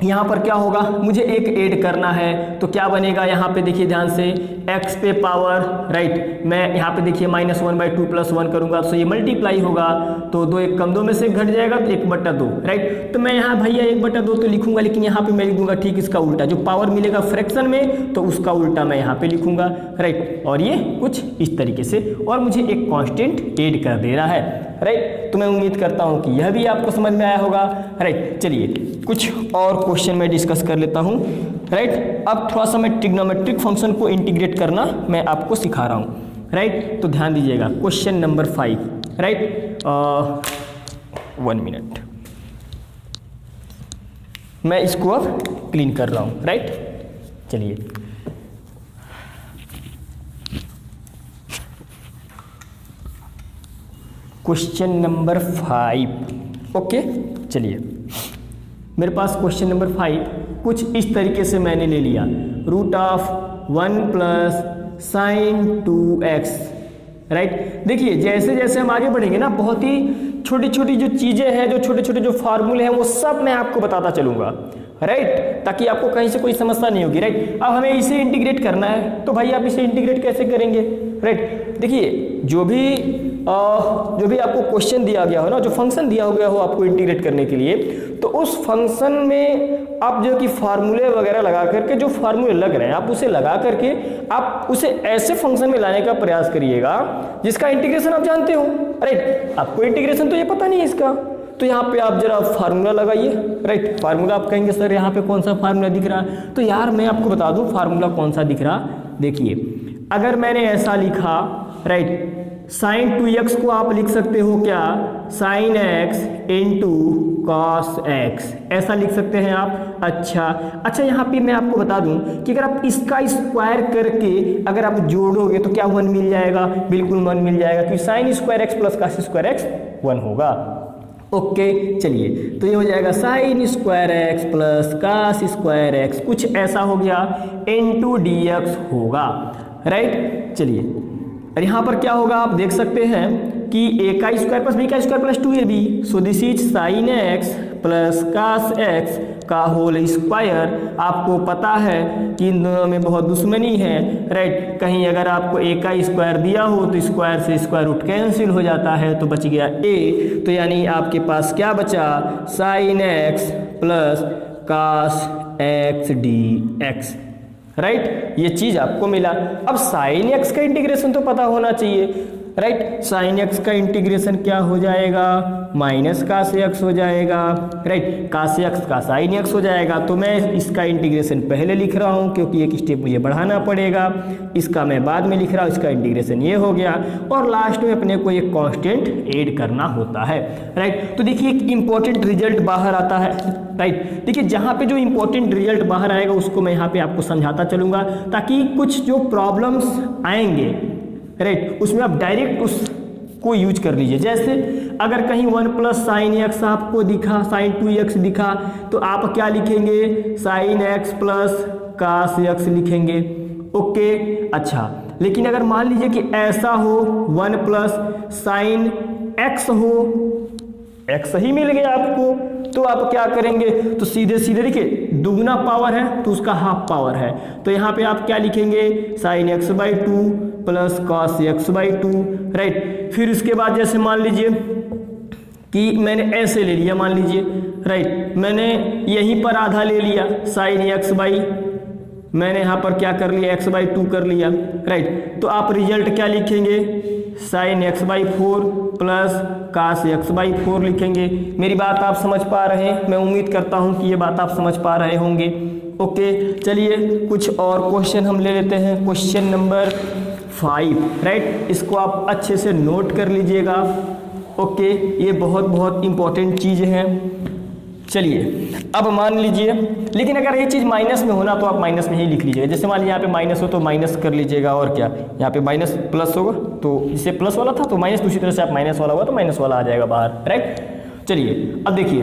यहाँ पर क्या होगा, मुझे एक ऐड करना है, तो क्या बनेगा यहाँ पे देखिए ध्यान से, x पे पावर, राइट, मैं यहाँ पे देखिए -1/2 + 1 करूंगा तो ये मल्टीप्लाई होगा, तो 2 1 कम 2 में से घट जाएगा तो 1/2, राइट। तो मैं यहाँ भैया 1/2 तो लिखूंगा, लेकिन यहाँ पे मैं लिख दूंगा ठीक इसका उल्टा, जो पावर मिलेगा फ्रैक्शन में तो उसका उल्टा मैं यहाँ पे लिखूंगा, राइट। और ये कुछ इस तरीके से, और मुझे एक कांस्टेंट ऐड कर देना है, राइट। तो मैं उम्मीद करता हूँ कि यह भी आपको समझ में आया होगा, राइट। चलिए कुछ और क्वेश्चन में डिस्कस कर लेता हूँ, राइट। अब थोड़ा सा मैं ट्रिग्नोमेट्रिक फंक्शन को इंटीग्रेट करना मैं आपको सिखा रहा हूँ, राइट। तो ध्यान दीजिएगा, क्वेश्चन नंबर 5, राइट। 1 मिनट, मैं इसको अब क्लीन कर रहा हूँ, राइट। चलिए क्वेश्चन नंबर 5, ओके। चलिए मेरे पास क्वेश्चन नंबर 5 कुछ इस तरीके से मैंने ले लिया, √1 + sin 2x, राइट। देखिए जैसे जैसे हम आगे बढ़ेंगे ना, बहुत ही छोटी छोटी जो चीज़ें हैं, जो छोटे छोटे जो फार्मूले हैं, वो सब मैं आपको बताता चलूँगा, राइट, ताकि आपको कहीं से कोई समस्या नहीं होगी, राइट। अब हमें इसे इंटीग्रेट करना है, तो भाई आप इसे इंटीग्रेट कैसे करेंगे, राइट। देखिए जो भी आपको क्वेश्चन दिया गया हो ना, जो फंक्शन दिया गया हो आपको इंटीग्रेट करने के लिए, तो उस फंक्शन में आप जो कि फार्मूले वगैरह लगा करके, जो फार्मूले लग रहे हैं आप उसे लगा करके आप उसे ऐसे फंक्शन में लाने का प्रयास करिएगा जिसका इंटीग्रेशन आप जानते हो, राइट। आपको इंटीग्रेशन तो ये पता नहीं है इसका, तो यहाँ पे आप जरा फार्मूला लगाइए, राइट। फार्मूला आप कहेंगे सर यहाँ पे कौन सा फार्मूला दिख रहा है, तो यार मैं आपको बता दूं फार्मूला कौन सा दिख रहा। देखिए अगर मैंने ऐसा लिखा, राइट, साइन 2x को आप लिख सकते हो क्या, sine x into cos x, ऐसा लिख सकते हैं आप। अच्छा यहाँ पे मैं आपको बता दूं कि अगर आप इसका स्क्वायर करके अगर आप जोड़ोगे तो क्या 1 मिल जाएगा, बिल्कुल 1 मिल जाएगा, क्योंकि sine square x plus cos square x 1 होगा। ओके चलिए, तो ये हो जाएगा sine square x plus cos square x, कुछ ऐसा हो गया, इंटू डी एक्स होगा, राइट। चलिए, और यहाँ पर क्या होगा आप देख सकते हैं कि ए का स्क्वायर प्लस बी का square plus 2ab, so this is sine x plus cos x का होल स्क्वायर। आपको पता है कि इन दोनों में बहुत दुश्मनी है, राइट। कहीं अगर आपको ए का स्क्वायर दिया हो तो स्क्वायर से स्क्वायर रूट कैंसिल हो जाता है, तो बच गया ए, तो यानी आपके पास क्या बचा, sine x plus cos x D x, right. ये चीज आपको मिला। अब साइन एक्स का इंटीग्रेशन तो पता होना चाहिए, राइट। साइन एक्स का इंटीग्रेशन क्या हो जाएगा, माइनस कास एक्स हो जाएगा, राइट। कास एक्स का साइन एक्स हो जाएगा, तो मैं इसका इंटीग्रेशन पहले लिख रहा हूँ क्योंकि एक स्टेप मुझे बढ़ाना पड़ेगा, इसका मैं बाद में लिख रहा हूँ, इसका इंटीग्रेशन ये हो गया, और लास्ट में अपने को एक कांस्टेंट ऐड करना होता है, राइट। तो देखिए एक इंपॉर्टेंट रिजल्ट बाहर आता है, राइट। देखिए जहाँ पे जो इंपॉर्टेंट रिजल्ट बाहर आएगा उसको मैं यहाँ पे आपको समझाता चलूंगा, ताकि कुछ जो प्रॉब्लम्स आएंगे, राइट, उसमें आप डायरेक्ट उसको यूज कर लीजिए। जैसे अगर कहीं 1 प्लस साइन एक्स आपको दिखा, साइन 2x दिखा, तो आप क्या लिखेंगे, sine x plus cos x लिखेंगे, ओके। अच्छा, लेकिन अगर मान लीजिए कि ऐसा हो 1 प्लस साइन एक्स हो, एक्स ही मिल गया आपको, तो आप क्या करेंगे, तो सीधे सीधे देखिए दुगना पावर है तो उसका हाफ पावर है, तो यहाँ पे आप क्या लिखेंगे, sine x by 2 plus cos x by 2, right. फिर उसके बाद जैसे मान लीजिए कि मैंने ऐसे ले लिया, मान लीजिए, राइट, मैंने यहीं पर आधा ले लिया, साइन एक्स बाई, मैंने यहाँ पर क्या कर लिया, एक्स बाई 2 कर लिया, राइट। तो आप रिजल्ट क्या लिखेंगे, sine x by 4 plus cos x by 4 लिखेंगे। मेरी बात आप समझ पा रहे हैं, मैं उम्मीद करता हूँ कि ये बात आप समझ पा रहे होंगे, ओके। चलिए कुछ और क्वेश्चन हम ले लेते हैं, क्वेश्चन नंबर 5, राइट। इसको आप अच्छे से नोट कर लीजिएगा, ओके, ये बहुत इंपॉर्टेंट चीज़ है। चलिए अब मान लीजिए, लेकिन अगर ये चीज़ माइनस में होना तो आप माइनस में ही लिख लीजिएगा। जैसे मान लीजिए यहाँ पे माइनस हो तो माइनस कर लीजिएगा, और क्या, यहाँ पे माइनस प्लस होगा तो इससे प्लस वाला था तो माइनस, दूसरी तरह से आप माइनस वाला होगा तो माइनस वाला आ जाएगा बाहर, राइट। चलिए अब देखिए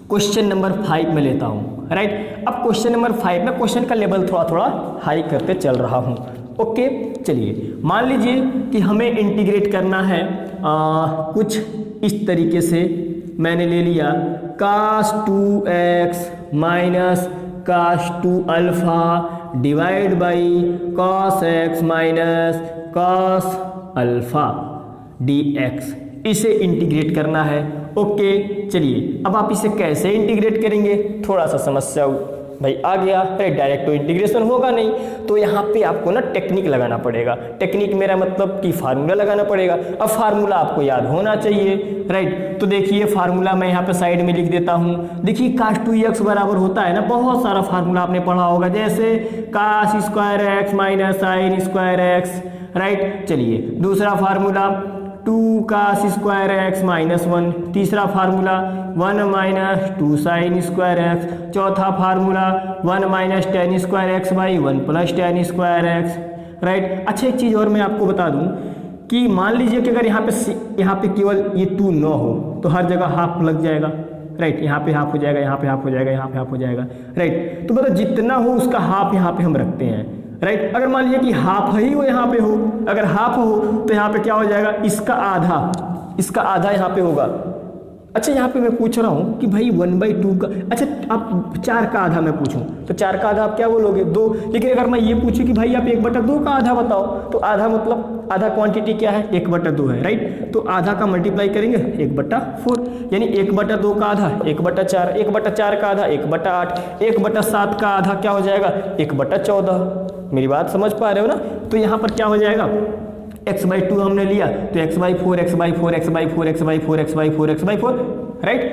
क्वेश्चन नंबर 5 में लेता हूँ, राइट। अब क्वेश्चन नंबर 5 में क्वेश्चन का लेवल थोड़ा हाई करते चल रहा हूँ, ओके। चलिए मान लीजिए कि हमें इंटीग्रेट करना है कुछ इस तरीके से, मैंने ले लिया cos 2x minus cos 2 alpha divide by cos x minus cos alpha dx, इसे इंटीग्रेट करना है, ओके। चलिए अब आप इसे कैसे इंटीग्रेट करेंगे, थोड़ा सा समस्या भाई आ गया है, डायरेक्ट तो इंटीग्रेशन होगा नहीं, तो यहाँ पे आपको ना टेक्निक लगाना पड़ेगा। टेक्निक मेरा मतलब कि फार्मूला लगाना पड़ेगा। अब फार्मूला आपको याद होना चाहिए, राइट। तो देखिए फार्मूला मैं यहाँ पे साइड में लिख देता हूँ। देखिए cos 2x बराबर होता है ना, बहुत सारा फार्मूला आपने पढ़ा होगा, जैसे cos square X minus sine square x, right. चलिए दूसरा formula 2 cos square X minus 1, तीसरा formula 1 minus 2 sine square X, चौथा formula 1 minus tan square X by 1 plus tan square x, right. अच्छा एक चीज़ और मैं आपको बता दूं कि मान लीजिए कि अगर यहाँ पे केवल ये 2 न हो तो हर जगह हाफ लग जाएगा, राइट। यहाँ पे हाफ हो जाएगा, यहाँ पे हाफ हो जाएगा, यहाँ पे हाफ हो जाएगा, राइट। तो मतलब जितना हो उसका हाफ यहाँ पे हम रखते हैं, राइट। अगर मान लीजिए कि हाफ ही वो यहाँ पे हो, अगर हाफ हो तो यहाँ पे क्या हो जाएगा, इसका आधा यहाँ पे होगा। अच्छा यहाँ पे मैं पूछ रहा हूँ कि भाई 1/2 का, अच्छा आप 4 का आधा मैं पूछूं तो 4 का आधा आप क्या बोलोगे, 2। लेकिन अगर मैं ये पूछूं कि भाई आप 1/2 का आधा बताओ, तो आधा मतलब आधा क्वांटिटी क्या है, 1/2 है, राइट। तो आधा का मल्टीप्लाई करेंगे 1/4, यानी 1/2 का आधा 1/4, 1/4 का आधा 1/8, 1/7 का आधा क्या हो जाएगा 1/14। मेरी बात समझ पा रहे हो ना। तो यहाँ पर क्या हो जाएगा, x/2 हमने लिया तो x/4 x/4 x/4 x/4 x/4 x/4, right.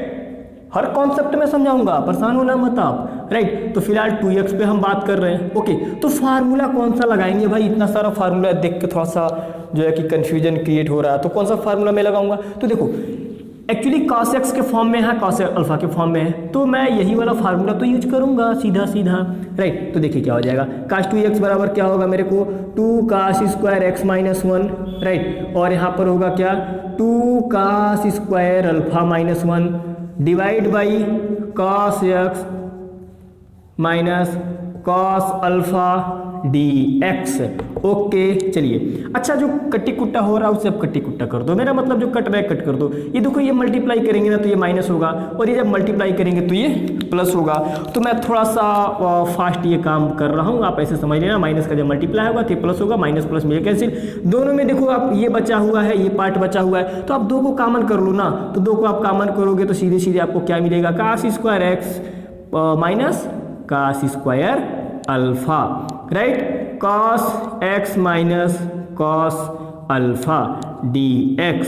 हर कॉन्सेप्ट में समझाऊंगा, परेशान होना मत आप, राइट। तो फिलहाल 2x पे हम बात कर रहे हैं, ओके। तो फार्मूला कौन सा लगाएंगे भाई, इतना सारा फार्मूला देख के थोड़ा सा जो है कि कन्फ्यूजन क्रिएट हो रहा है, तो कौन सा फार्मूला मैं लगाऊंगा? तो देखो एक्चुअली cos x के फॉर्म में है, cos अल्फा के फॉर्म में है, तो मैं यही वाला फार्मूला तो यूज करूंगा सीधा सीधा, राइट। तो देखिए क्या हो जाएगा, cos 2x बराबर क्या होगा मेरे को 2 cos square x minus 1, right. और यहाँ पर होगा क्या 2 cos square alpha minus 1 divide by cos x minus cos alpha dx। Okay चलिए, अच्छा जो कट्टी कुट्टा हो रहा है उसे अब कट्टी कुट्टा कर दो, मेरा मतलब जो कट रहा है कट कर दो। ये देखो ये मल्टीप्लाई करेंगे ना तो ये माइनस होगा, और ये जब मल्टीप्लाई करेंगे तो ये प्लस होगा। तो मैं थोड़ा सा फास्ट ये काम कर रहा हूँ, आप ऐसे समझ लेना, माइनस का जब मल्टीप्लाई होगा तो प्लस होगा, माइनस प्लस में कैंसिल, दोनों में देखो आप ये बचा हुआ है, ये पार्ट बचा हुआ है, तो आप दो को कॉमन कर लो ना, तो दो को आप कॉमन करोगे तो सीधे सीधे आपको क्या मिलेगा, cos square X minus cos square alpha, right, cos x minus cos alpha dx,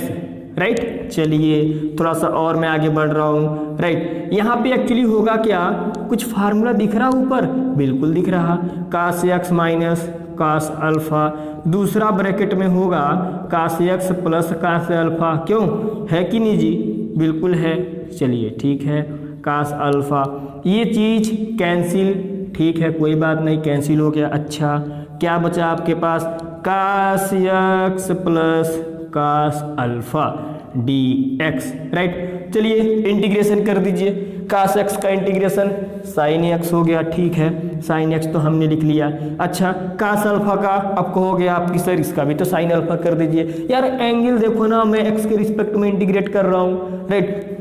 right. चलिए थोड़ा सा और मैं आगे बढ़ रहा हूँ, राइट। यहाँ पे एक्चुअली होगा क्या, कुछ फार्मूला दिख रहा ऊपर, बिल्कुल दिख रहा, cos x minus cos alpha, दूसरा ब्रैकेट में होगा cos x plus cos alpha, क्यों है कि नहीं जी, बिल्कुल है। चलिए ठीक है, cos अल्फा, ये चीज़ कैंसिल, ठीक है कोई बात नहीं, कैंसिल हो गया। अच्छा क्या बचा आपके पास, cos x plus cos alpha dx, right. चलिए इंटीग्रेशन कर दीजिए, cos x का इंटीग्रेशन sin x हो गया, ठीक है sin x तो हमने लिख लिया। अच्छा cos अल्फा का अब कहोगे आपकी सर इसका भी तो sin अल्फा कर दीजिए, यार एंगल देखो ना, मैं x के रिस्पेक्ट में इंटीग्रेट कर रहा हूँ, राइट।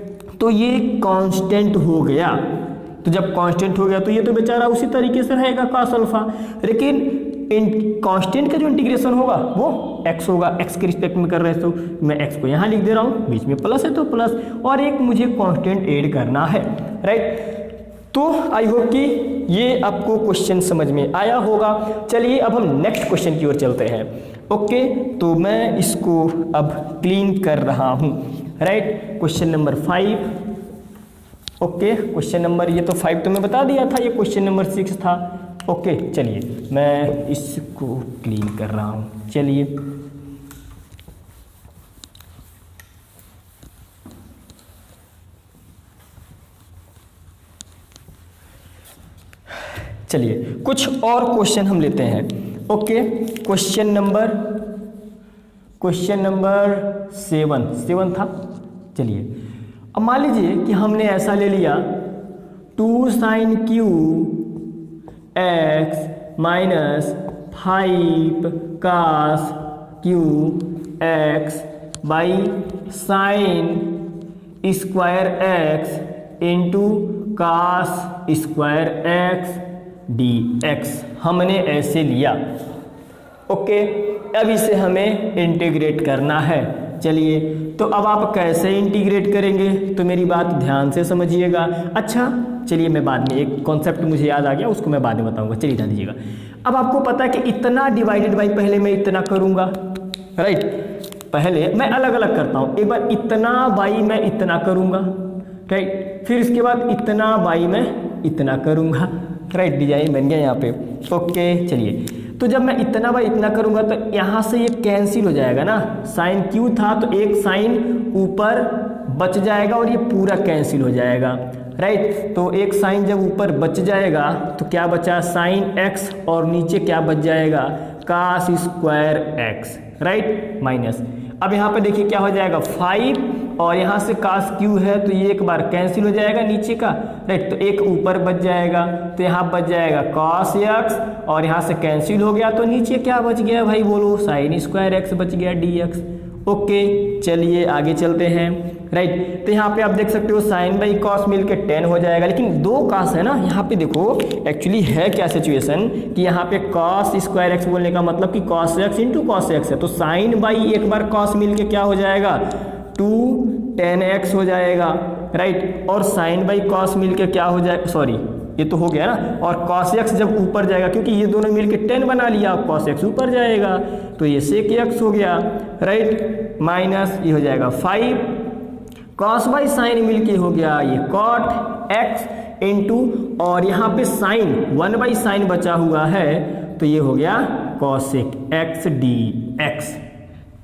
तो ये कांस्टेंट हो गया, तो जब कांस्टेंट हो गया तो ये तो बेचारा उसी तरीके से रहेगा cos अल्फा, लेकिन कांस्टेंट का जो इंटीग्रेशन होगा वो x होगा, x के रिस्पेक्ट में कर रहे हैं तो मैं x को यहाँ लिख दे रहा हूँ, बीच में प्लस है तो प्लस, और एक मुझे कांस्टेंट ऐड करना है, राइट। तो आई होप कि ये आपको क्वेश्चन समझ में आया होगा। चलिए अब हम नेक्स्ट क्वेश्चन की ओर चलते हैं। ओके तो मैं इसको अब क्लीन कर रहा हूँ, right. Question number 5, okay question number, ये तो 5 तो मैं बता दिया था, ये क्वेश्चन नंबर 6 था। ओके चलिए मैं इसको क्लीन कर रहा हूँ। चलिए कुछ और क्वेश्चन हम लेते हैं। ओके क्वेश्चन नंबर 7 था। चलिए अब मान लीजिए कि हमने ऐसा ले लिया 2 sin Q x minus 5 cos Q x by sine square x into cos square x dx हमने ऐसे लिया। ओके अब इसे हमें इंटीग्रेट करना है। चलिए तो अब आप कैसे इंटीग्रेट करेंगे तो मेरी बात ध्यान से समझिएगा। अच्छा चलिए मैं बाद में, एक कॉन्सेप्ट मुझे याद आ गया उसको मैं बाद में बताऊंगा, चलिए ध्यान दीजिएगा। अब आपको पता है कि इतना डिवाइडेड बाई, पहले मैं इतना करूंगा, राइट, पहले मैं अलग अलग करता हूं, एक बार इतना बाई मैं इतना करूंगा, राइट, फिर इसके बाद इतना बाई मैं इतना करूंगा, राइट, डिजाइन बन गया यहाँ पे। ओके चलिए तो जब मैं इतना बाई इतना करूंगा तो यहाँ से ये कैंसिल हो जाएगा ना, साइन क्यू था तो एक साइन ऊपर बच जाएगा और ये पूरा कैंसिल हो जाएगा, राइट। तो एक साइन जब ऊपर बच जाएगा तो क्या बचा, साइन एक्स, और नीचे क्या बच जाएगा, cos square x, right, minus. अब यहाँ पे देखिए क्या हो जाएगा 5, और यहाँ से cos क्यू है तो ये एक बार कैंसिल हो जाएगा नीचे का, राइट, तो एक ऊपर बच जाएगा, तो यहाँ बच जाएगा cos x, और यहाँ से कैंसिल हो गया तो नीचे क्या बच गया भाई बोलो, साइन स्क्वायर एक्स बच गया dx। ओके चलिए आगे चलते हैं, राइट। तो यहाँ पे आप देख सकते हो साइन बाई कॉस मिलके 10 हो जाएगा, लेकिन 2 cos है ना, यहाँ पे देखो एक्चुअली है क्या सिचुएशन कि यहाँ पे cos स्क्वायर एक्स बोलने का मतलब कि cos x into cos x है, तो साइन बाई एक बार cos मिलके क्या हो जाएगा 2 10x हो जाएगा, राइट, और साइन बाई कॉस मिलके क्या हो जाएगा, सॉरी ये तो हो गया ना, और cos x जब ऊपर जाएगा क्योंकि ये दोनों मिलके 10 बना लिया, cos x ऊपर जाएगा तो ये sec x हो गया, राइट, माइनस ये हो जाएगा 5, cos बाई साइन मिलके हो गया ये cot x इंटू, और यहाँ पे साइन 1 बाई साइन बचा हुआ है तो ये हो गया cosec x dx,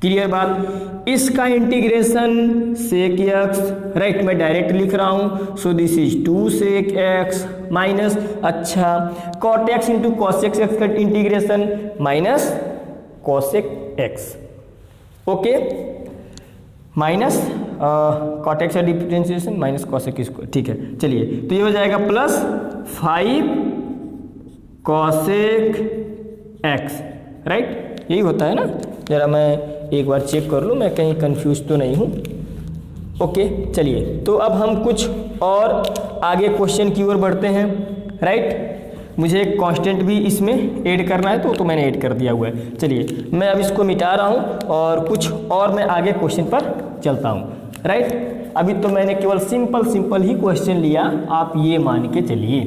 क्लियर बात। इसका इंटीग्रेशन सेक एक्स, राइट, मैं डायरेक्ट लिख रहा हूं, so this is 2 sec X minus, अच्छा, cot X into cosec X का integration minus cosec X, okay, minus cot X का डिफरेंशिएशन माइनस कॉसेक स्क्वायर, ठीक है। चलिए, तो ये हो जाएगा प्लस 5 कॉसेक एक्स, राइट, यही होता है ना। जरा मैं एक बार चेक कर लूँ, मैं कहीं कंफ्यूज तो नहीं हूँ। ओके, चलिए, तो अब हम कुछ और आगे क्वेश्चन की ओर बढ़ते हैं, राइट। मुझे एक कांस्टेंट भी इसमें ऐड करना है, तो मैंने ऐड कर दिया हुआ है। चलिए, मैं अब इसको मिटा रहा हूँ और कुछ और मैं आगे क्वेश्चन पर चलता हूँ, राइट। अभी तो मैंने केवल सिंपल ही क्वेश्चन लिया, आप ये मान के चलिए।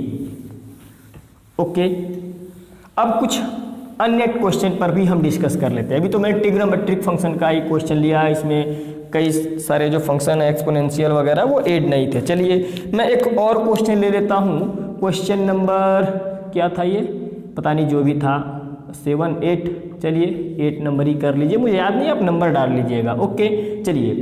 ओके, अब कुछ अन्य क्वेश्चन पर भी हम डिस्कस कर लेते हैं। अभी तो मैंने ट्रिग्नोमेट्रिक फंक्शन का ही क्वेश्चन लिया, इसमें कई सारे जो फंक्शन है एक्सपोनेंशियल वगैरह वो ऐड नहीं थे। चलिए, मैं एक और क्वेश्चन ले लेता हूँ। क्वेश्चन नंबर क्या था ये, पता नहीं, जो भी था 7 8, चलिए 8 नंबर ही कर लीजिए, मुझे याद नहीं, आप नंबर डाल लीजिएगा। ओके, चलिए,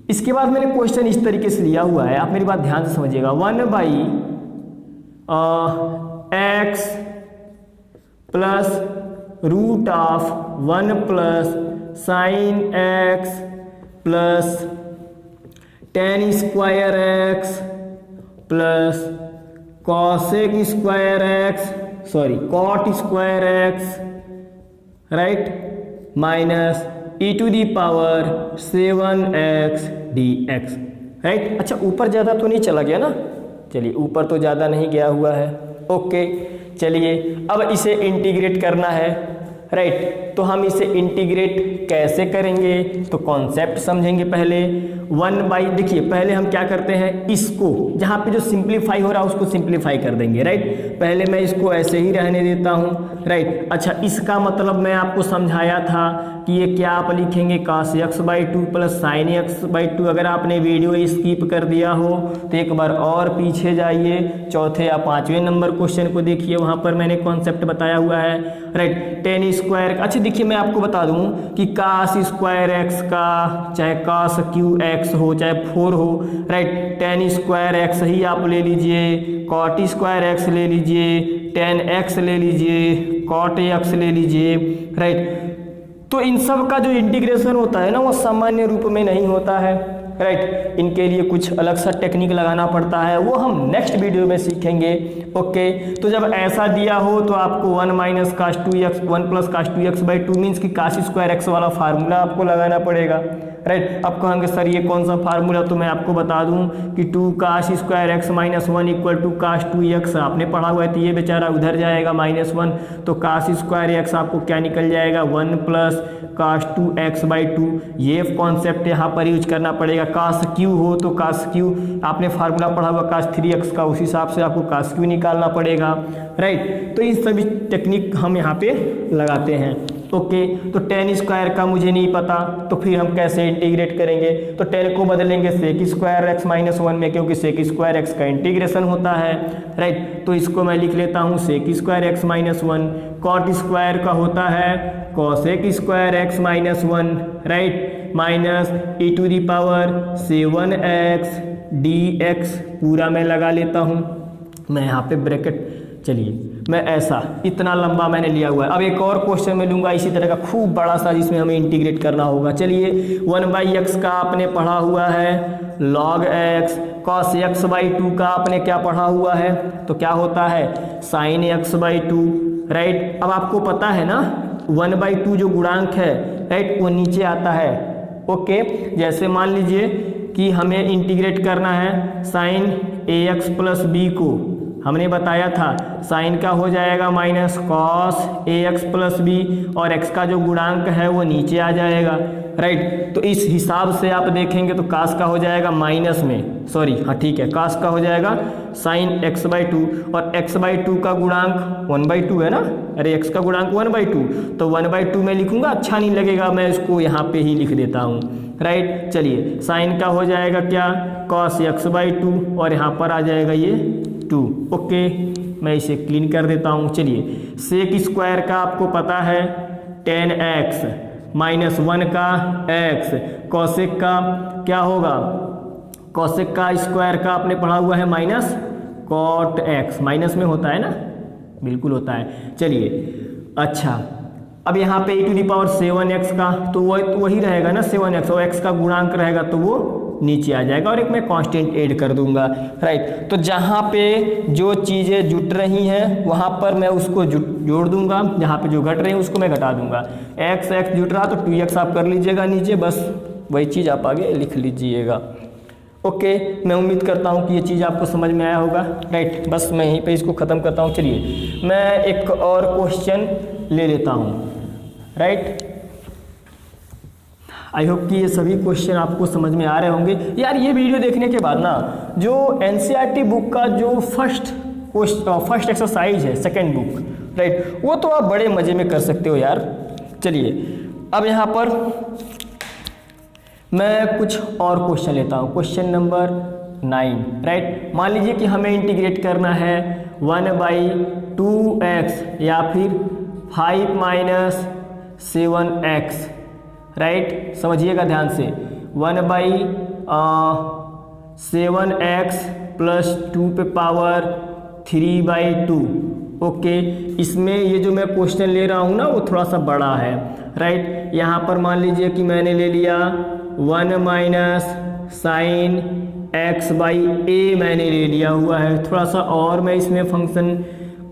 इसके बाद मैंने क्वेश्चन इस तरीके से लिया हुआ है, आप मेरी बात ध्यान से समझिएगा। 1/x plus root of 1 plus sine x plus tan square x plus cosec square x, sorry cot square x, right, minus e⁻7x dx, right. अच्छा, ऊपर ज़्यादा तो नहीं चला गया ना, चलिए, ऊपर तो ज़्यादा नहीं गया हुआ है। ओके, चलिए, अब इसे इंटीग्रेट करना है, राइट। तो हम इसे इंटीग्रेट कैसे करेंगे, तो कॉन्सेप्ट समझेंगे पहले। 1/, देखिए पहले हम क्या करते हैं, इसको जहाँ पे जो सिंप्लीफाई हो रहा है उसको सिंप्लीफाई कर देंगे, राइट। पहले मैं इसको ऐसे ही रहने देता हूँ, राइट। अच्छा, इसका मतलब मैं आपको समझाया था कि ये क्या आप लिखेंगे, cos x/2 plus sin x/2। अगर आपने वीडियो स्किप कर दिया हो तो एक बार और पीछे जाइए, चौथे या 5वें नंबर क्वेश्चन को देखिए, वहाँ पर मैंने कॉन्सेप्ट बताया हुआ है, राइट। टेन स्क्वायर, अच्छा देखिए, मैं आपको बता दूं कि cos स्क्वायर एक्स का चाहे cos क्यू एक्स हो चाहे 4 हो, राइट, टेन स्क्वायर एक्स ही आप ले लीजिए, कॉट स्क्वायर एक्स ले लीजिए, टेन एक्स ले लीजिए, कॉट एक्स ले लीजिए, राइट। तो इन सब का जो इंटीग्रेशन होता है ना, वो सामान्य रूप में नहीं होता है, राइट। इनके लिए कुछ अलग सा टेक्निक लगाना पड़ता है, वो हम नेक्स्ट वीडियो में सीखेंगे। ओके, तो जब ऐसा दिया हो तो आपको 1 - cos 2x 1 + cos 2x/2 means कि cos स्क्वायर एक्स वाला फार्मूला आपको लगाना पड़ेगा, राइट। अब कहेंगे सर ये कौन सा फार्मूला, तो मैं आपको बता दूं कि 2 cos square x - 1 = cos 2x, आपने पढ़ा हुआ है, तो ये बेचारा उधर जाएगा -1, तो cos स्क्वायर एक्स आपको क्या निकल जाएगा, 1 + cos 2x/2। ये कॉन्सेप्ट यहाँ पर यूज करना पड़ेगा। cos क्यू हो तो cos क्यू आपने फार्मूला पढ़ा हुआ cos 3x का, उस हिसाब से आपको cos क्यू निकालना पड़ेगा, राइट। तो इस सभी टेक्निक हम यहाँ पे लगाते हैं। ओके, तो टेन स्क्वायर का मुझे नहीं पता, तो फिर हम कैसे इंटीग्रेट करेंगे, तो टेन को बदलेंगे सेक स्क्वायर एक्स -1 में, क्योंकि सेक स्क्वायर एक्स का इंटीग्रेशन होता है, राइट। तो इसको मैं लिख लेता हूँ sec square x -1, cot square का होता है cosec square x -1, right, minus e⁻7x dx, पूरा मैं लगा लेता हूँ, मैं यहाँ पे ब्रैकेट, चलिए मैं ऐसा इतना लंबा मैंने लिया हुआ है। अब एक और क्वेश्चन में लूँगा इसी तरह का खूब बड़ा सा, जिसमें हमें इंटीग्रेट करना होगा। चलिए, 1/x का आपने पढ़ा हुआ है log x, cos x/2 का आपने क्या पढ़ा हुआ है, तो क्या होता है sin x/2, राइट। अब आपको पता है ना 1/2 जो गुणांक है, राइट, वो नीचे आता है। ओके, जैसे मान लीजिए कि हमें इंटीग्रेट करना है sin ax + b को, हमने बताया था साइन का हो जाएगा -cos ax + b, और x का जो गुणांक है वो नीचे आ जाएगा, राइट। तो इस हिसाब से आप देखेंगे तो cos का हो जाएगा माइनस में, सॉरी, हाँ ठीक है, cos का हो जाएगा sin x/2, और x/2 का गुणांक 1/2 है ना, अरे x का गुणांक 1/2, तो 1/2 में लिखूंगा, अच्छा नहीं लगेगा, मैं इसको यहाँ पे ही लिख देता हूँ, राइट। चलिए, साइन का हो जाएगा क्या cos x/2, और यहाँ पर आ जाएगा ये 2। ओके, मैं इसे क्लीन कर देता हूँ। चलिए, सेक स्क्वायर का आपको पता है 10x -1 का x, कॉसेक का क्या होगा, कॉसेक का स्क्वायर का आपने पढ़ा हुआ है माइनस कॉट x, माइनस में होता है ना, बिल्कुल होता है। चलिए अच्छा, अब यहाँ पे e⁻7x का तो वही रहेगा ना 7x, और x का गुणांक रहेगा तो वो नीचे आ जाएगा, और एक मैं कांस्टेंट ऐड कर दूंगा, राइट। तो जहाँ पे जो चीज़ें जुट रही हैं वहाँ पर मैं उसको जोड़ दूंगा, जहाँ पे जो घट रही है उसको मैं घटा दूंगा। x जुट रहा तो 2x आप कर लीजिएगा नीचे, बस वही चीज़ आप आगे लिख लीजिएगा। ओके, मैं उम्मीद करता हूँ कि ये चीज़ आपको समझ में आया होगा, राइट। बस मैं यहीं पे इसको ख़त्म करता हूँ। चलिए मैं एक और क्वेश्चन ले लेता हूँ, राइट। आई होप कि ये सभी क्वेश्चन आपको समझ में आ रहे होंगे। यार ये वीडियो देखने के बाद ना जो एनसीईआरटी बुक का जो फर्स्ट एक्सरसाइज है, सेकेंड बुक, राइट, वो तो आप बड़े मज़े में कर सकते हो यार। चलिए अब यहाँ पर मैं कुछ और क्वेश्चन लेता हूँ, क्वेश्चन नंबर 9, राइट। मान लीजिए कि हमें इंटीग्रेट करना है 1/2x या फिर 5 - 7x, राइट। समझिएगा ध्यान से, 1/7x + 2⁻³ ओके। इसमें ये जो मैं क्वेश्चन ले रहा हूँ ना वो थोड़ा सा बड़ा है, राइट। यहाँ पर मान लीजिए कि मैंने ले लिया 1 - sin x/a मैंने ले लिया हुआ है। थोड़ा सा और मैं इसमें फंक्शन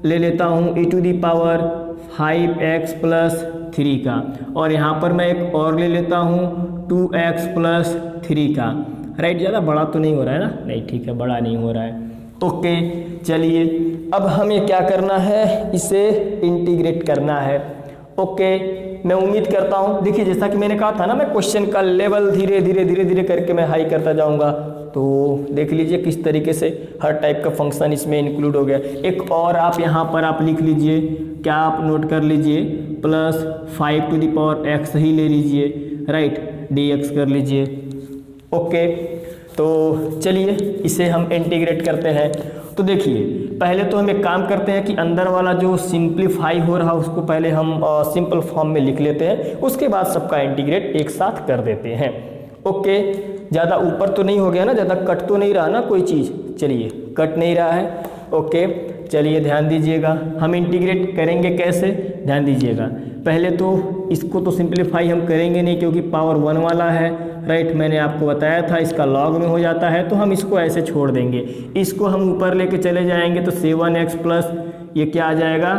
ले लेता हूँ e⁵x + 3 का, और यहाँ पर मैं एक और ले लेता हूँ 2x + 3 का, राइट। ज़्यादा बड़ा तो नहीं हो रहा है ना, नहीं ठीक है, बड़ा नहीं हो रहा है। ओके चलिए अब हमें क्या करना है, इसे इंटीग्रेट करना है। ओके मैं उम्मीद करता हूँ, देखिए जैसा कि मैंने कहा था ना, मैं क्वेश्चन का लेवल धीरे धीरे करके मैं हाई करता जाऊँगा, तो देख लीजिए किस तरीके से हर टाइप का फंक्शन इसमें इंक्लूड हो गया। एक और आप यहाँ पर आप लिख लीजिए, क्या आप नोट कर लीजिए, +5⁴x ही ले लीजिए, राइट, dx कर लीजिए। ओके तो चलिए इसे हम इंटीग्रेट करते हैं। तो देखिए पहले तो हम एक काम करते हैं कि अंदर वाला जो सिंप्लीफाई हो रहा उसको पहले हम सिंपल फॉर्म में लिख लेते हैं, उसके बाद सबका इंटीग्रेट एक साथ कर देते हैं। ओके ज़्यादा ऊपर तो नहीं हो गया ना, ज़्यादा कट तो नहीं रहा ना कोई चीज़, चलिए कट नहीं रहा है। ओके चलिए ध्यान दीजिएगा, हम इंटीग्रेट करेंगे कैसे, ध्यान दीजिएगा। पहले तो इसको तो सिंप्लीफाई हम करेंगे नहीं क्योंकि पावर 1 वाला है, राइट। मैंने आपको बताया था इसका लॉग में हो जाता है, तो हम इसको ऐसे छोड़ देंगे। इसको हम ऊपर लेके चले जाएंगे तो 7x प्लस ये क्या आ जाएगा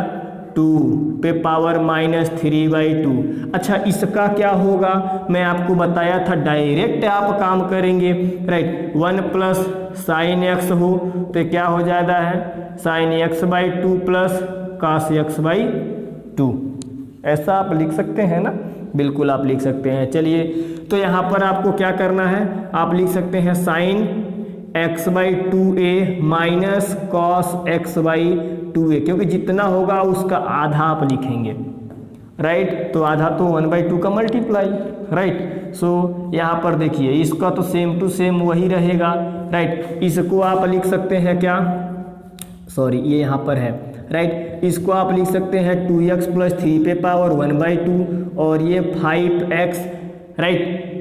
2 पे पावर -3/2। अच्छा इसका क्या होगा, मैं आपको बताया था डायरेक्ट आप काम करेंगे, राइट। 1 प्लस साइन x हो तो क्या हो जाता है sin x/2 plus cos x/2, ऐसा आप लिख सकते हैं ना, बिल्कुल आप लिख सकते हैं। चलिए तो यहाँ पर आपको क्या करना है, आप लिख सकते हैं sin x/2a minus cos x/2a, क्योंकि जितना होगा उसका आधा आप लिखेंगे, राइट। तो आधा तो 1/2 का मल्टीप्लाई, राइट। सो यहाँ पर देखिए इसका तो सेम टू सेम वही रहेगा, राइट। इसको आप लिख सकते हैं क्या, सॉरी ये यहाँ पर है, राइट। इसको आप लिख सकते हैं 2x + 3 पे पावर 1/2 और ये 5x, राइट,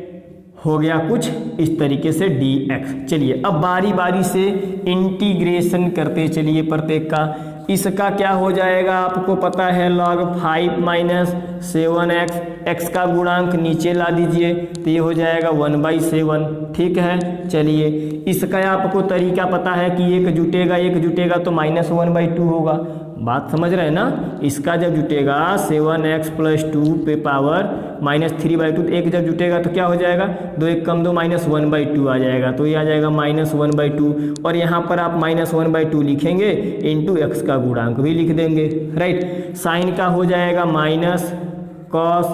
हो गया कुछ इस तरीके से dx। चलिए अब बारी बारी से इंटीग्रेशन करते चलिए प्रत्येक का। इसका क्या हो जाएगा आपको पता है, log 5 - 7x, x का गुणांक नीचे ला दीजिए तो ये हो जाएगा 1/7, ठीक है। चलिए इसका आपको तरीका पता है कि एक जुटेगा तो -1/2 होगा, बात समझ रहे हैं ना। इसका जब जुटेगा 7x + 2 पे पावर -3/2, तो एक जब जुटेगा तो क्या हो जाएगा, 2 1 कम 2 -1/2 आ जाएगा, तो ये आ जाएगा -1/2। और यहाँ पर आप -1/2 लिखेंगे इंटू x का गुणांक भी लिख देंगे, राइट। साइन का हो जाएगा -cos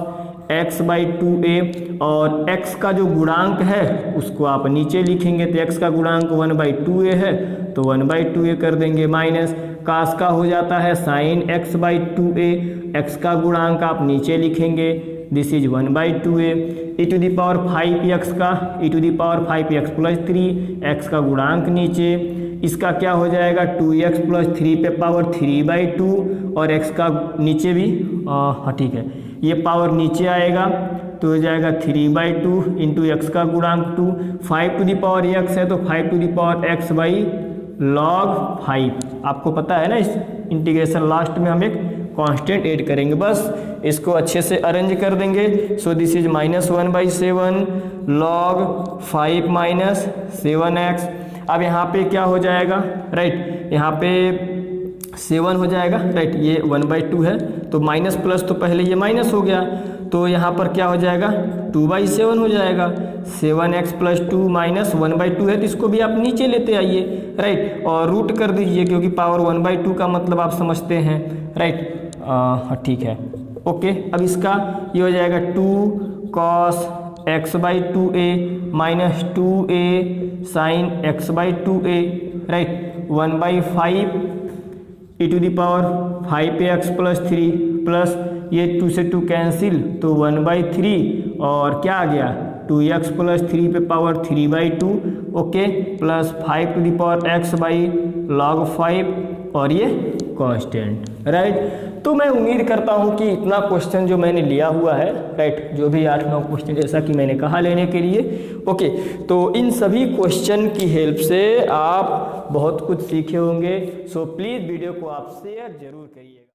x/2a और x का जो गुणांक है उसको आप नीचे लिखेंगे, तो x का गुणांक 1/2a है तो 1/2a कर देंगे, माइनस cos का हो जाता है sin x/2a, x का गुणांक आप नीचे लिखेंगे, दिस इज 1/2a, e⁵x का e⁵x + 3, x का गुणांक नीचे, इसका क्या हो जाएगा 2x + 3 पे पावर 3/2 और x का नीचे भी हाँ ठीक है, ये पावर नीचे आएगा तो हो जाएगा 3/2 इंटू एक्स का गुणांक 2, 5 टू द पावर एक्स है तो 5 to the power x by log 5। आपको पता है ना, इस इंटीग्रेशन लास्ट में हम एक कांस्टेंट ऐड करेंगे, बस इसको अच्छे से अरेंज कर देंगे। सो this is -1/7 log 5 minus 7x। अब यहाँ पे क्या हो जाएगा, राइट, यहाँ पे 7 हो जाएगा, राइट, ये 1/2 है तो माइनस प्लस तो पहले ये माइनस हो गया तो यहाँ पर क्या हो जाएगा 2/7 हो जाएगा। 7x + 2 माइनस 1/2 है तो इसको भी आप नीचे लेते आइए, राइट, और रूट कर दीजिए क्योंकि पावर 1/2 का मतलब आप समझते हैं, राइट, ठीक है, ओके। अब इसका ये हो जाएगा 2 cos x/2a minus 2a sin x/2a, right, 1/5 e to the power 5x + 3 plus ये 2 से 2 कैंसिल तो 1/3 और क्या आ गया 2x + 3 पे power 3/2, okay, plus 5 to the power x by log 5 और ये कांस्टेंट, राइट। तो मैं उम्मीद करता हूँ कि इतना क्वेश्चन जो मैंने लिया हुआ है, राइट, जो भी 8-9 क्वेश्चन जैसा कि मैंने कहा लेने के लिए, ओके, तो इन सभी क्वेश्चन की हेल्प से आप बहुत कुछ सीखे होंगे। सो प्लीज़ वीडियो को आप शेयर जरूर करिए।